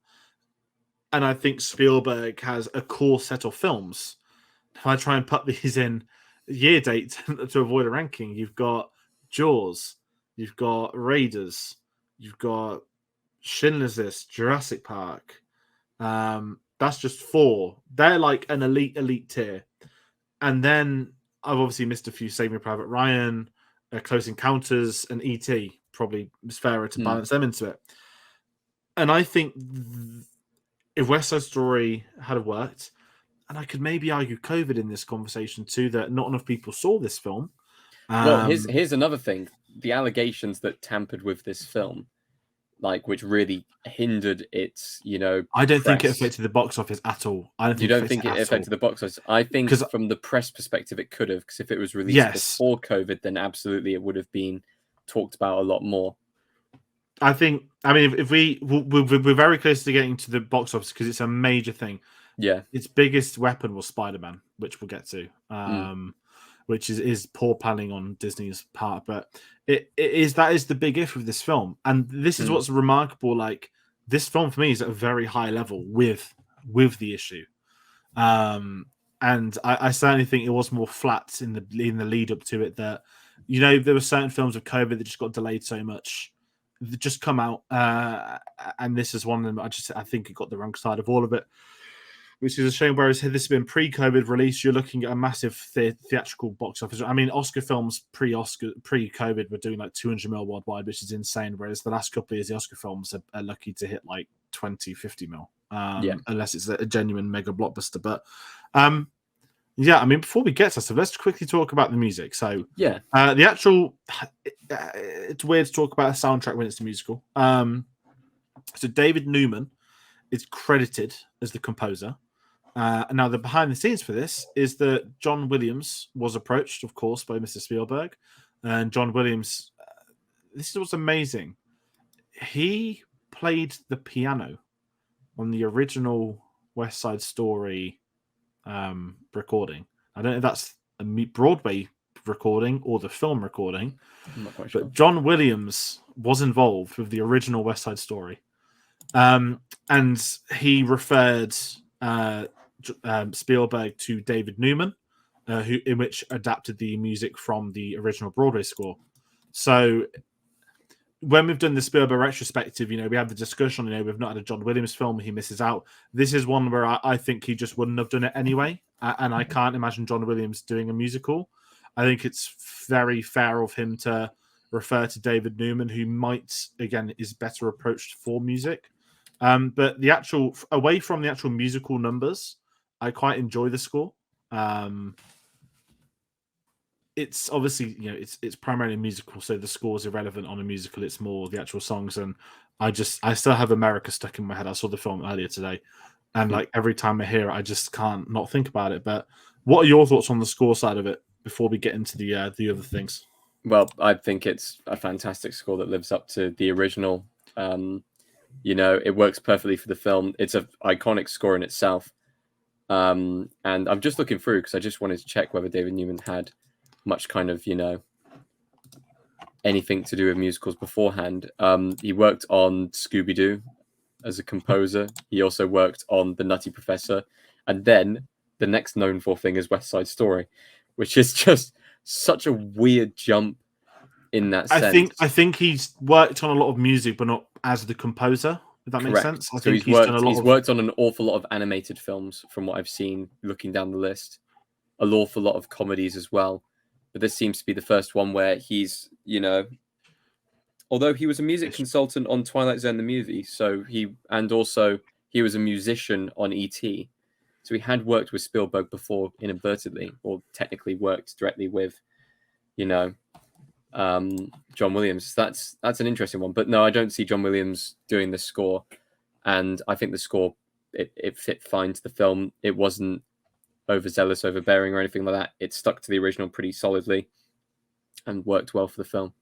I think Spielberg has a core set of films. If I try and put these in year date to avoid a ranking, you've got Jaws, you've got Raiders, you've got Schindler's List, Jurassic Park. That's just 4. They're like an elite tier. And then I've obviously missed a few. Saving Private Ryan, Close Encounters, and E.T. Probably is fairer to balance them into it. And I think if West Side Story had worked, and I could maybe argue COVID in this conversation too, that not enough people saw this film. Well, here's another thing. The allegations that tampered with this film, like, which really hindered its, I don't think it affected the box office at all. You don't think it affected the box office? I think from the press perspective, it could have, because if it was released before COVID, then absolutely it would have been talked about a lot more. I mean, if we're very close to getting to the box office because it's a major thing. Yeah. Its biggest weapon was Spider-Man, which we'll get to. Which is poor planning on Disney's part, but that is the big if with this film, and this is what's remarkable. Like, this film for me is at a very high level with the issue, and I certainly think it was more flat in the lead up to it. That there were certain films of COVID that just got delayed so much, that just come out, and this is one of them. I think it got the wrong side of all of it, which is a shame. Whereas had this been pre-COVID release, you're looking at a massive theatrical box office. I mean, Oscar films pre-COVID were doing like 200 mil worldwide, which is insane. Whereas the last couple of years, the Oscar films are lucky to hit like 20, 50 mil, unless it's a genuine mega blockbuster. But I mean, before we get to stuff, let's quickly talk about the music. So the actual, it's weird to talk about a soundtrack when it's a musical. So David Newman is credited as the composer. Now, the behind the scenes for this is that John Williams was approached, of course, by Mr. Spielberg. And John Williams, this is what's amazing. He played the piano on the original West Side Story recording. I don't know if that's a Broadway recording or the film recording. I'm not quite sure. But John Williams was involved with the original West Side Story. And he referred Spielberg to David Newman, in which adapted the music from the original Broadway score. So when we've done the Spielberg retrospective, we have the discussion, we've not had a John Williams film, he misses out. This is one where I think he just wouldn't have done it anyway. And I can't imagine John Williams doing a musical. I think it's very fair of him to refer to David Newman, who is better approached for music. But away from the actual musical numbers, I quite enjoy the score. It's obviously, it's primarily musical, so the score is irrelevant on a musical. It's more the actual songs, and I still have America stuck in my head. I saw the film earlier today, and like every time I hear it, I just can't not think about it. But What are your thoughts on the score side of it before we get into the other things? Well, I think it's a fantastic score that lives up to the original. It works perfectly for the film. It's an iconic score in itself. And I'm just looking through because I just wanted to check whether David Newman had much kind of, anything to do with musicals beforehand. He worked on Scooby-Doo as a composer. He also worked on The Nutty Professor. And then the next known for thing is West Side Story, which is just such a weird jump in that sense. I think he's worked on a lot of music, but not as the composer. If that makes sense. I think he's worked on an awful lot of animated films, from what I've seen looking down the list. An awful lot of comedies as well. But this seems to be the first one where he's, although he was a music consultant on Twilight Zone the movie, he was a musician on E.T. So he had worked with Spielberg before inadvertently, or technically worked directly with, John Williams. That's an interesting one. But no, I don't see John Williams doing the score. And I think the score, it fit fine to the film. It wasn't overzealous, overbearing, or anything like that. It stuck to the original pretty solidly and worked well for the film.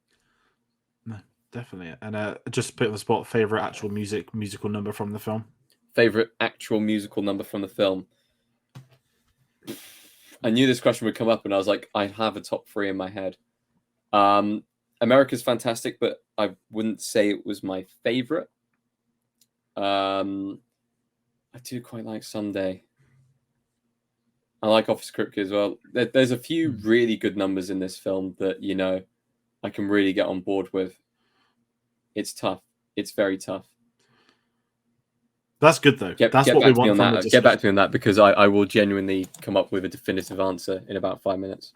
No, definitely. And just put on the spot, favorite actual musical number from the film. Favorite actual musical number from the film. I knew this question would come up, and I was like, I have a top 3 in my head. America's fantastic, but I wouldn't say it was my favorite. I do quite like Sunday. I like Office Cryptic as well. There's a few really good numbers in this film that, I can really get on board with. It's tough. It's very tough. That's good, though. That's what we want from the discussion. Get back to me on that, because I will genuinely come up with a definitive answer in about 5 minutes.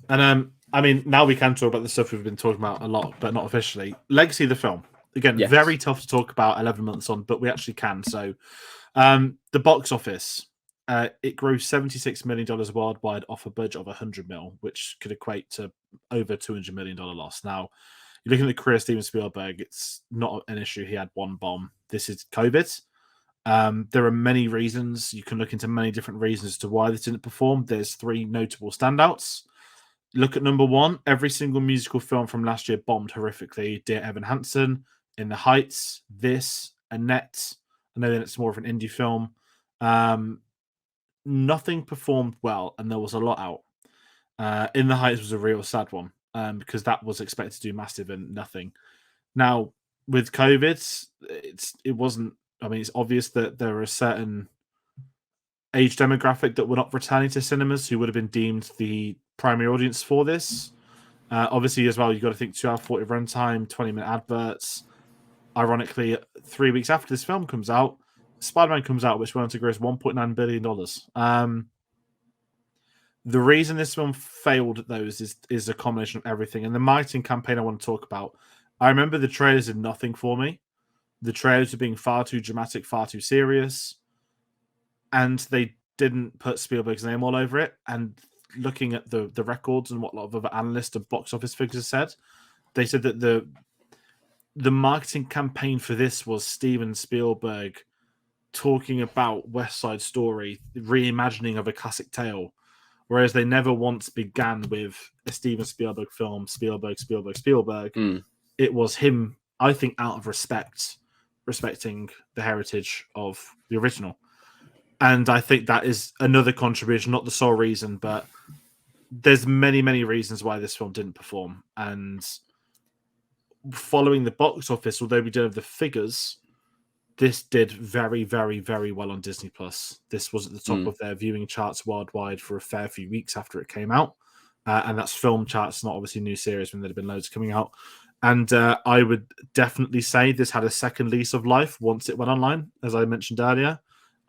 And I mean, now we can talk about the stuff we've been talking about a lot, but not officially. Legacy of the film. Again, yes. Very tough to talk about 11 months on, but we actually can. So the box office, it grew $76 million worldwide off a budget of $100 million, which could equate to over $200 million loss. Now, you're looking at the career of Steven Spielberg, it's not an issue. He had one bomb. This is COVID. There are many reasons. You can look into many different reasons as to why this didn't perform. There's 3 notable standouts. Look at number 1. Every single musical film from last year bombed horrifically. Dear Evan Hansen, In the Heights, this, Annette. I know that it's more of an indie film. Nothing performed well, and there was a lot out. In the Heights was a real sad one, because that was expected to do massive and nothing. Now, with COVID, it wasn't. I mean, it's obvious that there are a certain age demographic that were not returning to cinemas who would have been deemed the primary audience for this. Obviously, as well, you've got to think 2 hour 40 runtime, 20-minute adverts. Ironically, 3 weeks after this film comes out, Spider-Man comes out, which went on to gross $1.9 billion. The reason this film failed at those is a combination of everything. And the marketing campaign I want to talk about, I remember the trailers did nothing for me. The trailers were being far too dramatic, far too serious. And they didn't put Spielberg's name all over it. And looking at the records and what a lot of other analysts and box office figures said, they said that the marketing campaign for this was Steven Spielberg talking about West Side Story, reimagining of a classic tale, whereas they never once began with a Steven Spielberg film, Spielberg. It was him, I think, out of respecting the heritage of the original. And I think that is another contribution, not the sole reason, but there's many, many reasons why this film didn't perform. And following the box office, although we don't have the figures, this did very, very, very well on Disney+. This was at the top of their viewing charts worldwide for a fair few weeks after it came out. And that's film charts, not obviously new series when there had been loads coming out. And I would definitely say this had a second lease of life once it went online, as I mentioned earlier.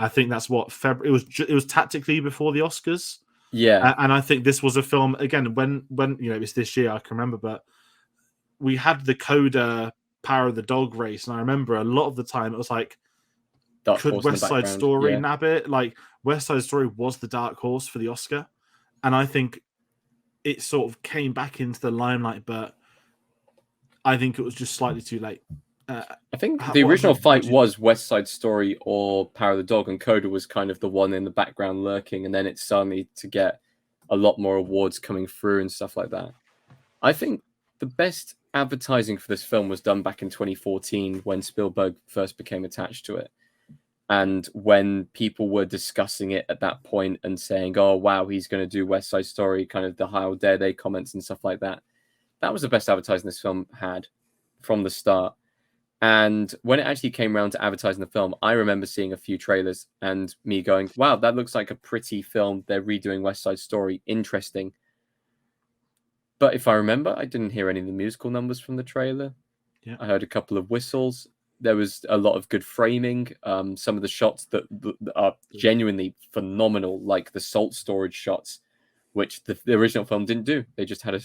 I think that's what it was tactically before the Oscars. Yeah. And I think this was a film, again, when it was this year, I can remember, but we had the Coda Power of the Dog race, and I remember a lot of the time it was like, could West Side Story nab it? Like, West Side Story was the dark horse for the Oscar, and I think it sort of came back into the limelight, but I think it was just slightly too late. I think How- the what original have- fight what do you- was West Side Story or Power of the Dog, and Coda was kind of the one in the background lurking, and then it's suddenly to get a lot more awards coming through and stuff like that. I think the best advertising for this film was done back in 2014 when Spielberg first became attached to it. And when people were discussing it at that point and saying, oh, wow, he's going to do West Side Story, kind of the how dare they comments and stuff like that. That was the best advertising this film had from the start. And when it actually came around to advertising the film, I remember seeing a few trailers and me going, wow, that looks like a pretty film. They're redoing West Side Story. Interesting. But if I remember, I didn't hear any of the musical numbers from the trailer. Yeah. I heard a couple of whistles. There was a lot of good framing. Some of the shots that are genuinely phenomenal, like the salt storage shots, which the original film didn't do. They just had a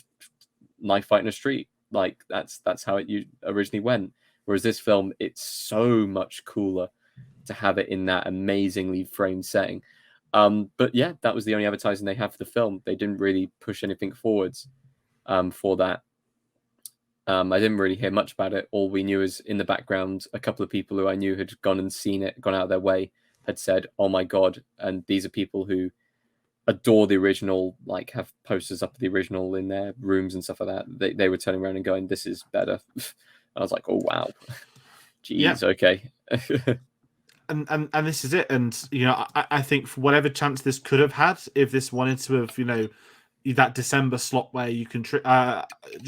knife fight in a street. Like that's how it originally went. Whereas this film, it's so much cooler to have it in that amazingly framed setting. But yeah, that was the only advertising they had for the film. They didn't really push anything forwards for that. I didn't really hear much about it. All we knew is in the background, a couple of people who I knew had gone and seen it, gone out of their way, had said, oh my God. And these are people who adore the original, like have posters up of the original in their rooms and stuff like that. They were turning around and going, this is better. I was like, oh, wow. Jeez, yeah. Okay. and this is it. And, you know, I think for whatever chance this could have had, if this wanted to have, you know, that December slot where you can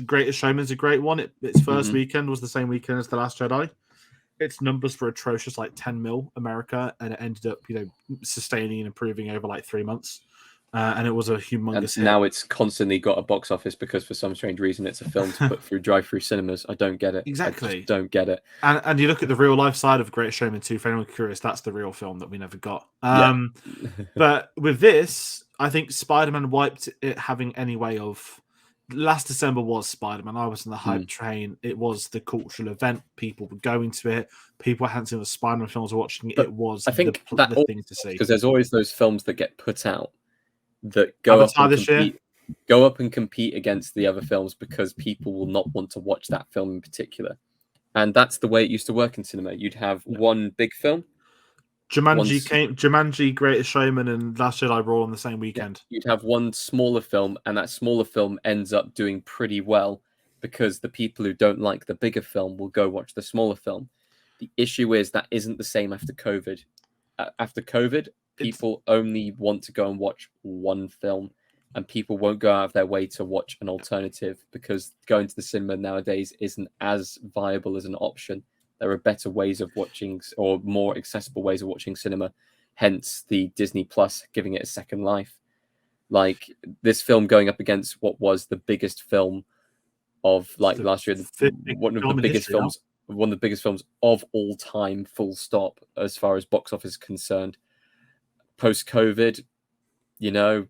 Greatest Showman's a great one. Its first weekend was the same weekend as The Last Jedi. Its numbers were atrocious, like 10 mil America, and it ended up, you know, sustaining and improving over like 3 months. And it was a humongous hit. Now it's constantly got a box office because for some strange reason it's a film to put through drive-through cinemas. I don't get it. Exactly. I just don't get it. And you look at the real life side of Greatest Showman 2, for anyone curious, that's the real film that we never got. But with this, I think Spider-Man wiped it having any way of... Last December was Spider-Man. I was in the hype train. It was the cultural event. People were going to it. People hadn't seen the Spider-Man films were watching it. It was I think the thing to see. Because there's always those films that get put out that go up and compete against the other films because people will not want to watch that film in particular. And that's the way it used to work in cinema. You'd have one big film. Jumanji, Greatest Showman, and Last Jedi were all on the same weekend. Yeah. You'd have one smaller film, and that smaller film ends up doing pretty well because the people who don't like the bigger film will go watch the smaller film. The issue is that isn't the same after COVID. After COVID, people only want to go and watch one film, and people won't go out of their way to watch an alternative because going to the cinema nowadays isn't as viable as an option. There are better ways of watching or more accessible ways of watching cinema, hence the Disney Plus giving it a second life. Like this film going up against what was the biggest film of like last year, one of the biggest films of all time, full stop, as far as box office is concerned. Post-COVID, you know,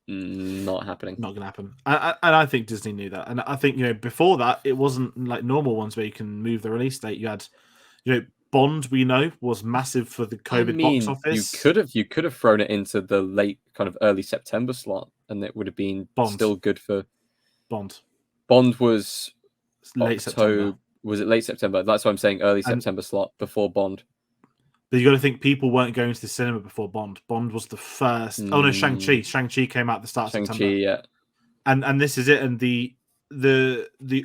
not happening. Not going to happen. And I think Disney knew that. And I think, you know, before that, it wasn't like normal ones where you can move the release date. You had, you know, Bond, we know, was massive for the COVID box office. You could have thrown it into the late, kind of early September slot, and it would have been still good for Bond. Bond was late September. Was it late September? That's what I'm saying. Early September slot before Bond. But you got to think people weren't going to the cinema before Bond. Bond was the first. Oh no, Shang-Chi. Shang-Chi came out at the start of September. Yeah. And this is it. And the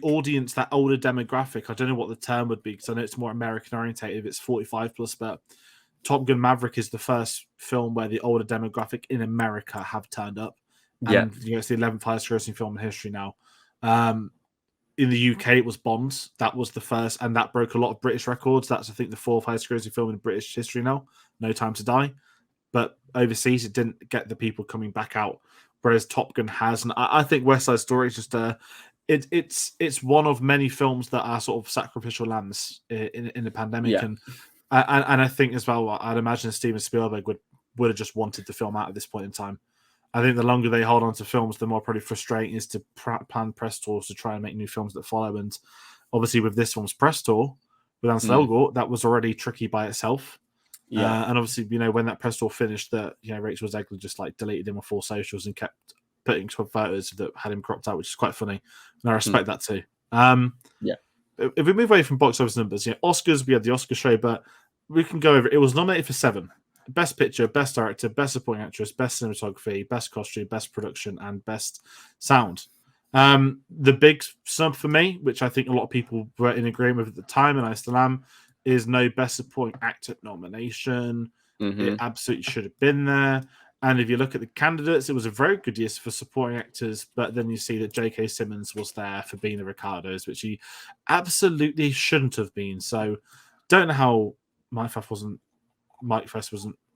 audience, that older demographic, I don't know what the term would be because I know it's more American orientated. It's 45 plus, but Top Gun Maverick is the first film where the older demographic in America have turned up. And you know, it's the 11th highest grossing film in history now. In the UK, it was Bond. That was the first, and that broke a lot of British records. That's, I think, the 4th highest grossing film in British history now. No Time to Die. But overseas, it didn't get the people coming back out, whereas Top Gun has. And I think West Side Story is just it's one of many films that are sort of sacrificial lambs in the pandemic. Yeah. And I think as well, I'd imagine Steven Spielberg would have just wanted the film out at this point in time. I think the longer they hold on to films, the more probably frustrating it is to plan press tours to try and make new films that follow. And obviously with this film's press tour with Ansel Elgort, that was already tricky by itself. Yeah. And obviously, you know, when that press tour finished, that, you know, Rachel Zegler just like deleted him off all socials and kept putting photos that had him cropped out, which is quite funny. And I respect that too. if we move away from box office numbers, Oscars, we had the Oscar show, but we can go over. It was nominated for 7: Best Picture, Best Director, Best Supporting Actress, Best Cinematography, Best Costume, Best Production, and Best Sound. The big snub for me, which I think a lot of people were in agreement with at the time, and I still am, is no Best Supporting Actor nomination. It absolutely should have been there. And if you look at the candidates, it was a very good year for supporting actors, but then you see that J.K. Simmons was there for being the Ricardos, which he absolutely shouldn't have been. So don't know how Mike Fass wasn't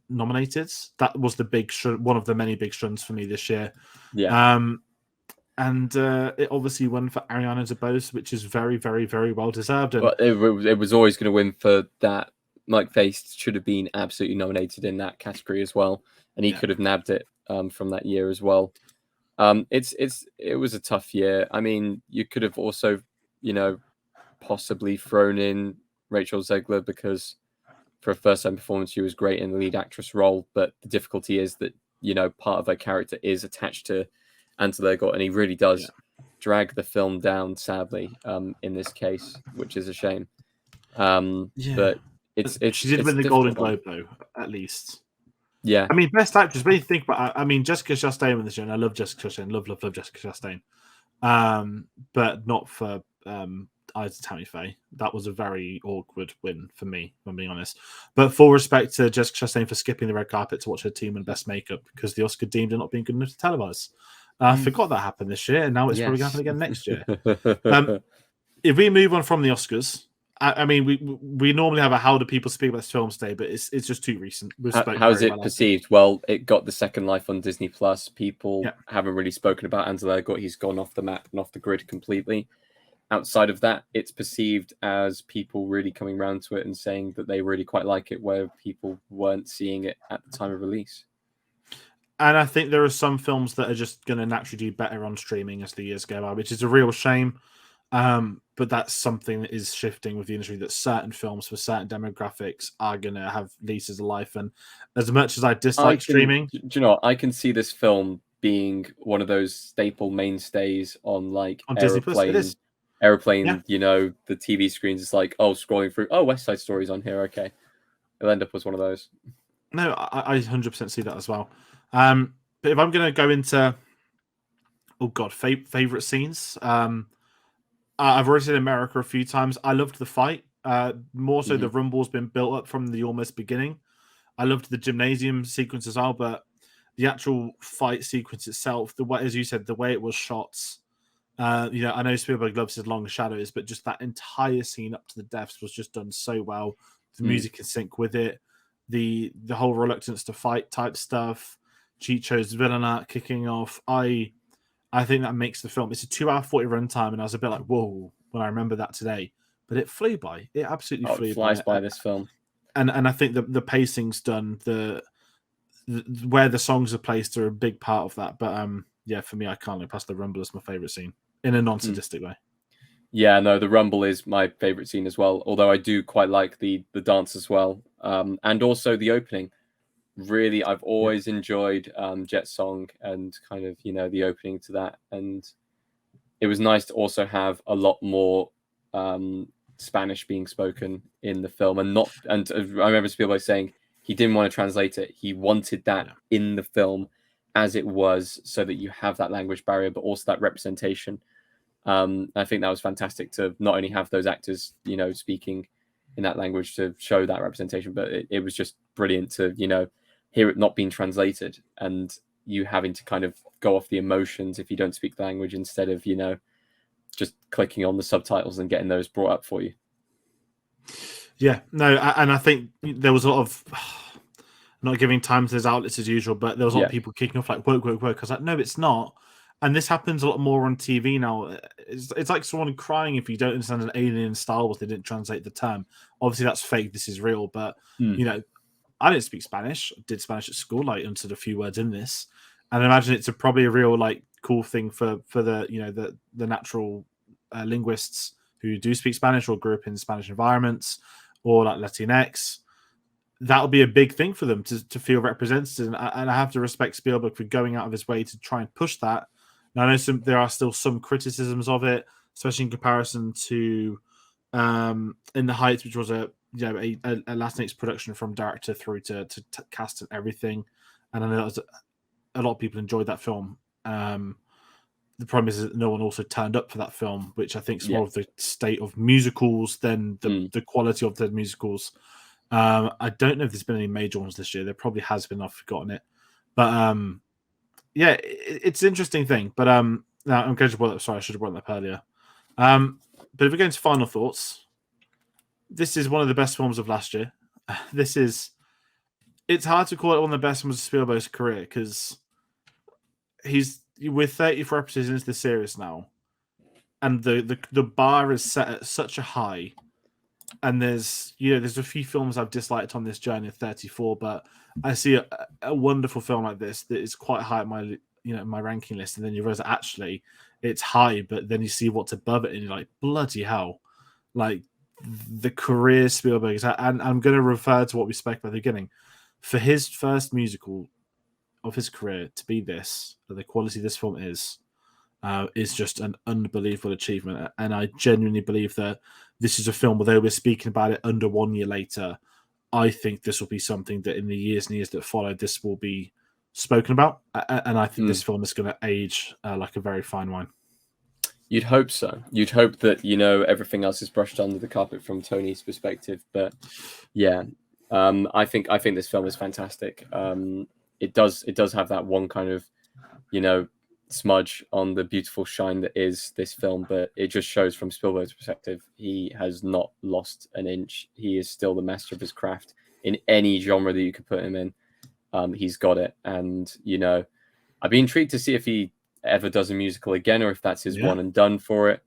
nominated. That was one of the many big shuns for me this year. Yeah. And it obviously won for Ariana DeBose, which is very, very, very well deserved. And Well, it was always going to win for that. Mike Faist should have been absolutely nominated in that category as well, and he could have nabbed it from that year as well. It was a tough year. I mean, you could have also, possibly thrown in Rachel Zegler, because for a first-time performance, she was great in the lead actress role. But the difficulty is that part of her character is attached to Ansel Elgort, and he really does drag the film down, sadly, in this case, which is a shame. But she did win the Golden Globe though, at least. Yeah. I mean, Best Actress. When you think about, I mean, Jessica Chastain in this show, and I love Jessica Chastain, love Jessica Chastain, but not for either Tammy Faye. That was a very awkward win for me, if I'm being honest. But full respect to Jessica Chastain for skipping the red carpet to watch her team win Best Makeup, because the Oscar deemed it not being good enough to televise. I forgot that happened this year, and now it's probably going to happen again next year. If we move on from the Oscars, I mean, we normally have a how do people speak about this film today, but it's just too recent. How is it perceived? Well, it got the second life on Disney Plus. People haven't really spoken about Ansel Elgort. He's gone off the map and off the grid completely. Outside of that, it's perceived as people really coming around to it and saying that they really quite like it, where people weren't seeing it at the time of release. And I think there are some films that are just going to naturally do better on streaming as the years go by, which is a real shame. But that's something that is shifting with the industry, that certain films for certain demographics are going to have leases of life. And as much as I dislike streaming... Do you know what? I can see this film being one of those staple mainstays on Aeroplane, the TV screens. It's like, scrolling through, West Side Story's on here. Okay. It'll end up as one of those. No, I 100% see that as well. But if I'm going to go into, favorite scenes, I've already seen America a few times. I loved the fight. More so, the rumble's been built up from the almost beginning. I loved the gymnasium sequence as well, but the actual fight sequence itself, the way, as you said, the way it was shot. I know Spielberg loves his long shadows, but just that entire scene up to the deaths was just done so well. The music in sync with it. The whole reluctance to fight type stuff. Chicho's villain arc kicking off. I think that makes the film. It's a 2-hour 40 runtime, and I was a bit like, whoa, when I remember that today. But it flew by. It absolutely flew by. It flies by this film. And I think the pacing's done. The where the songs are placed are a big part of that. But for me, I can't look past the Rumble as my favorite scene in a non-sadistic way. Yeah, no, the Rumble is my favorite scene as well. Although I do quite like the dance as well, and also the opening. Really, I've always enjoyed Jet Song and kind of the opening to that, and it was nice to also have a lot more Spanish being spoken in the film, and I remember Spielberg saying he didn't want to translate it; he wanted that in the film as it was, so that you have that language barrier, but also that representation. I think that was fantastic to not only have those actors, speaking in that language to show that representation, but it was just brilliant to hear it not being translated and you having to kind of go off the emotions if you don't speak the language, instead of just clicking on the subtitles and getting those brought up for you. Yeah, no, and I think there was a lot of not giving time to those outlets as usual, but there was a lot of people kicking off like woke. I was like, no, it's not. And this happens a lot more on TV now. It's like someone crying if you don't understand an alien in Star Wars. They didn't translate the term. Obviously, that's fake. This is real. But, I didn't speak Spanish. I did Spanish at school. I understood a few words in this. And I imagine it's probably a real cool thing for the natural linguists who do speak Spanish or grew up in Spanish environments or like Latinx. That'll be a big thing for them to feel represented. And I have to respect Spielberg for going out of his way to try and push that. Now, I know there are still some criticisms of it, especially in comparison to In the Heights, which was a last night's production from director through to cast and everything, and I know that was a lot of people enjoyed that film. The problem is that no one also turned up for that film, which I think is more of the state of musicals than the quality of the musicals. I don't know if there's been any major ones this year. There probably has been. I've forgotten it, but yeah, it's an interesting thing. But now I'm going to brought up. Sorry, I should have brought that up earlier. But if we go into final thoughts, this is one of the best films of last year. It's hard to call it one of the best films of Spielberg's career because we're 34 episodes into the series now, and the bar is set at such a high. And there's a few films I've disliked on this journey of 34, but I see a wonderful film like this that is quite high at my ranking list, and then you realize that actually it's high, but then you see what's above it, and you're like, bloody hell, like the career Spielberg is. And I'm going to refer to what we spoke about at the beginning. For his first musical of his career to be this, the quality this film is just an unbelievable achievement. And I genuinely believe that this is a film, although we're speaking about it under 1 year later, I think this will be something that in the years and years that follow, this will be spoken about. And I think this film is going to age like a very fine wine. You'd hope so. You'd hope that, everything else is brushed under the carpet from Tony's perspective. But yeah, I think this film is fantastic. It does have that one kind of, smudge on the beautiful shine that is this film, but it just shows from Spielberg's perspective, he has not lost an inch. He is still the master of his craft in any genre that you could put him in. He's got it. And, I'd be intrigued to see if he ever does a musical again, or if that's his one and done for it.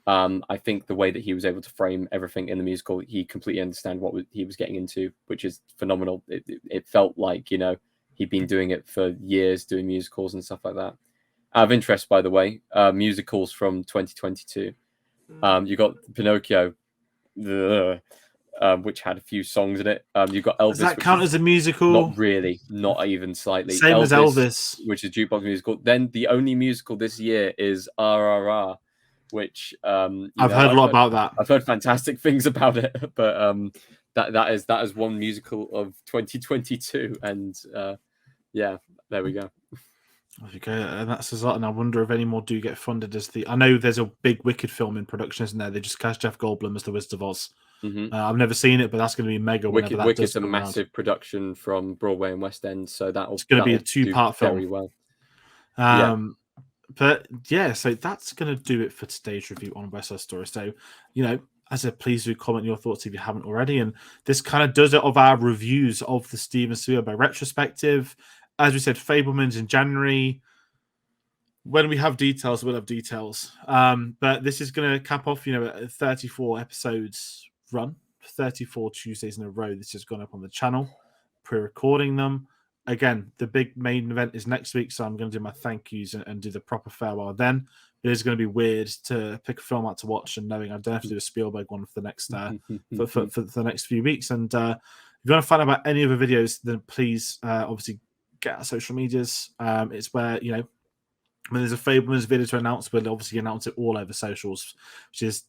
I think the way that he was able to frame everything in the musical, he completely understand what he was getting into, which is phenomenal. It felt like, he'd been doing it for years, doing musicals and stuff like that. Out of interest, by the way, musicals from 2022. You got Pinocchio, which had a few songs in it. You got Elvis. Does that count as a musical? Not really, not even slightly. Same as Elvis, which is jukebox musical. Then the only musical this year is RRR, which I've heard a lot about that. I've heard fantastic things about it, but that is one musical of 2022, and yeah, there we go. Okay, and that's a lot. And I wonder if any more do get funded as I know there's a big Wicked film in production, isn't there? They just cast Jeff Goldblum as the Wizard of Oz. Mm-hmm. I've never seen it, but that's going to be mega. Wicked's a massive production from Broadway and West End, so it's going to be a 2-part film. Very well. But yeah, so that's going to do it for today's review on West Side Story. So, as I said, please do comment your thoughts if you haven't already. And this kind of does it of our reviews of the Steven Spielberg retrospective. As we said, Fabelmans in January. When we have details, we'll have details. But this is going to cap off, a 34 episodes run, 34 Tuesdays in a row. This has gone up on the channel, pre-recording them. Again, the big main event is next week, so I'm going to do my thank yous and do the proper farewell then. It is going to be weird to pick a film out to watch and knowing I don't have to do a Spielberg one for the next for the next few weeks. And if you want to find out about any other videos, then please obviously get our social medias. It's where when there's a Fabelmans video to announce, we'll obviously announce it all over socials, which is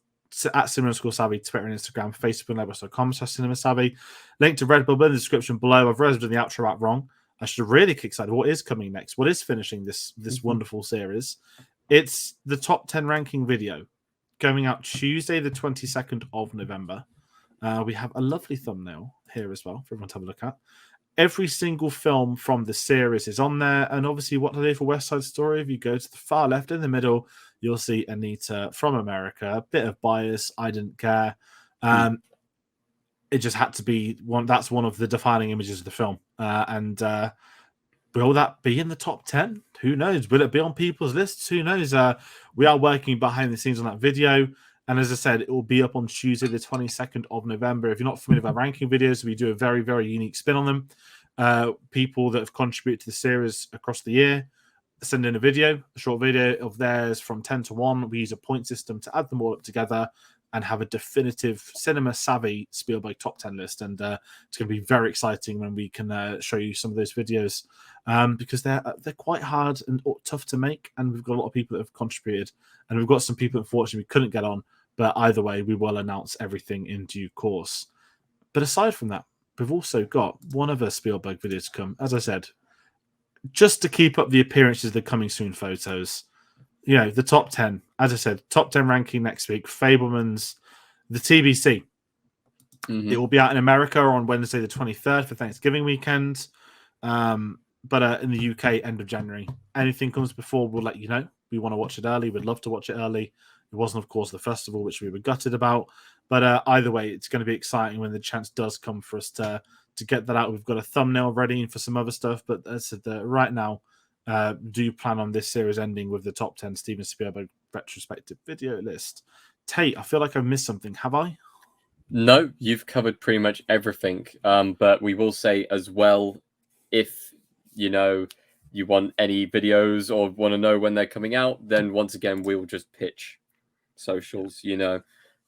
at CinemaSchoolSavvy, Twitter and Instagram, Facebook and Lebus.com/CinemaSavvy. Link to Redbubble in the description below. I've realized I've done the outro out wrong. I should have really kickstarted what is coming next. What is finishing this wonderful series? It's the top 10 ranking video going out Tuesday, the 22nd of November. We have a lovely thumbnail here as well for everyone to have a look at. Every single film from the series is on there. And obviously, what to do for West Side Story? If you go to the far left in the middle, you'll see Anita from America. A bit of bias. I didn't care. It just had to be one. That's one of the defining images of the film. Will that be in the top 10? Who knows? Will it be on people's lists? Who knows? We are working behind the scenes on that video. And as I said, it will be up on Tuesday, the 22nd of November. If you're not familiar with our ranking videos, we do a very, very unique spin on them. People that have contributed to the series across the year send in a short video of theirs from 10 to 1. We use a point system to add them all up together and have a definitive cinema-savvy Spielberg top 10 list. And it's going to be very exciting when we can show you some of those videos because they're quite hard and tough to make. And we've got a lot of people that have contributed. And we've got some people, unfortunately, we couldn't get on. But either way, we will announce everything in due course. But aside from that, we've also got one other Spielberg video to come. As I said, just to keep up the appearances of the coming soon photos. The top 10. As I said, top 10 ranking next week. Fabelmans, the TBC. Mm-hmm. It will be out in America on Wednesday the 23rd for Thanksgiving weekend. But in the UK, end of January. Anything comes before, we'll let you know. We want to watch it early. We'd love to watch it early. It wasn't, of course, the festival, which we were gutted about. But either way, it's going to be exciting when the chance does come for us to get that out. We've got a thumbnail ready for some other stuff. But as I said, right now, do you plan on this series ending with the top 10 Steven Spielberg retrospective video list? Tayte, I feel like I've missed something. Have I? No, you've covered pretty much everything. But we will say as well, if you want any videos or want to know when they're coming out, then once again we'll just pitch socials.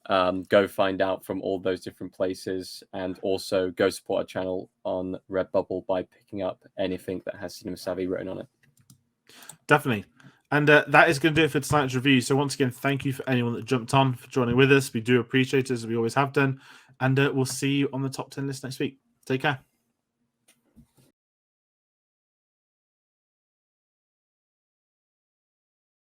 Go find out from all those different places, and also go support our channel on Redbubble by picking up anything that has Cinema Savvy written on it. Definitely. And that is going to do it for tonight's review. So once again, thank you for anyone that jumped on, for joining with us. We do appreciate it, as we always have done. And we'll see you on the top 10 list next week. Take care.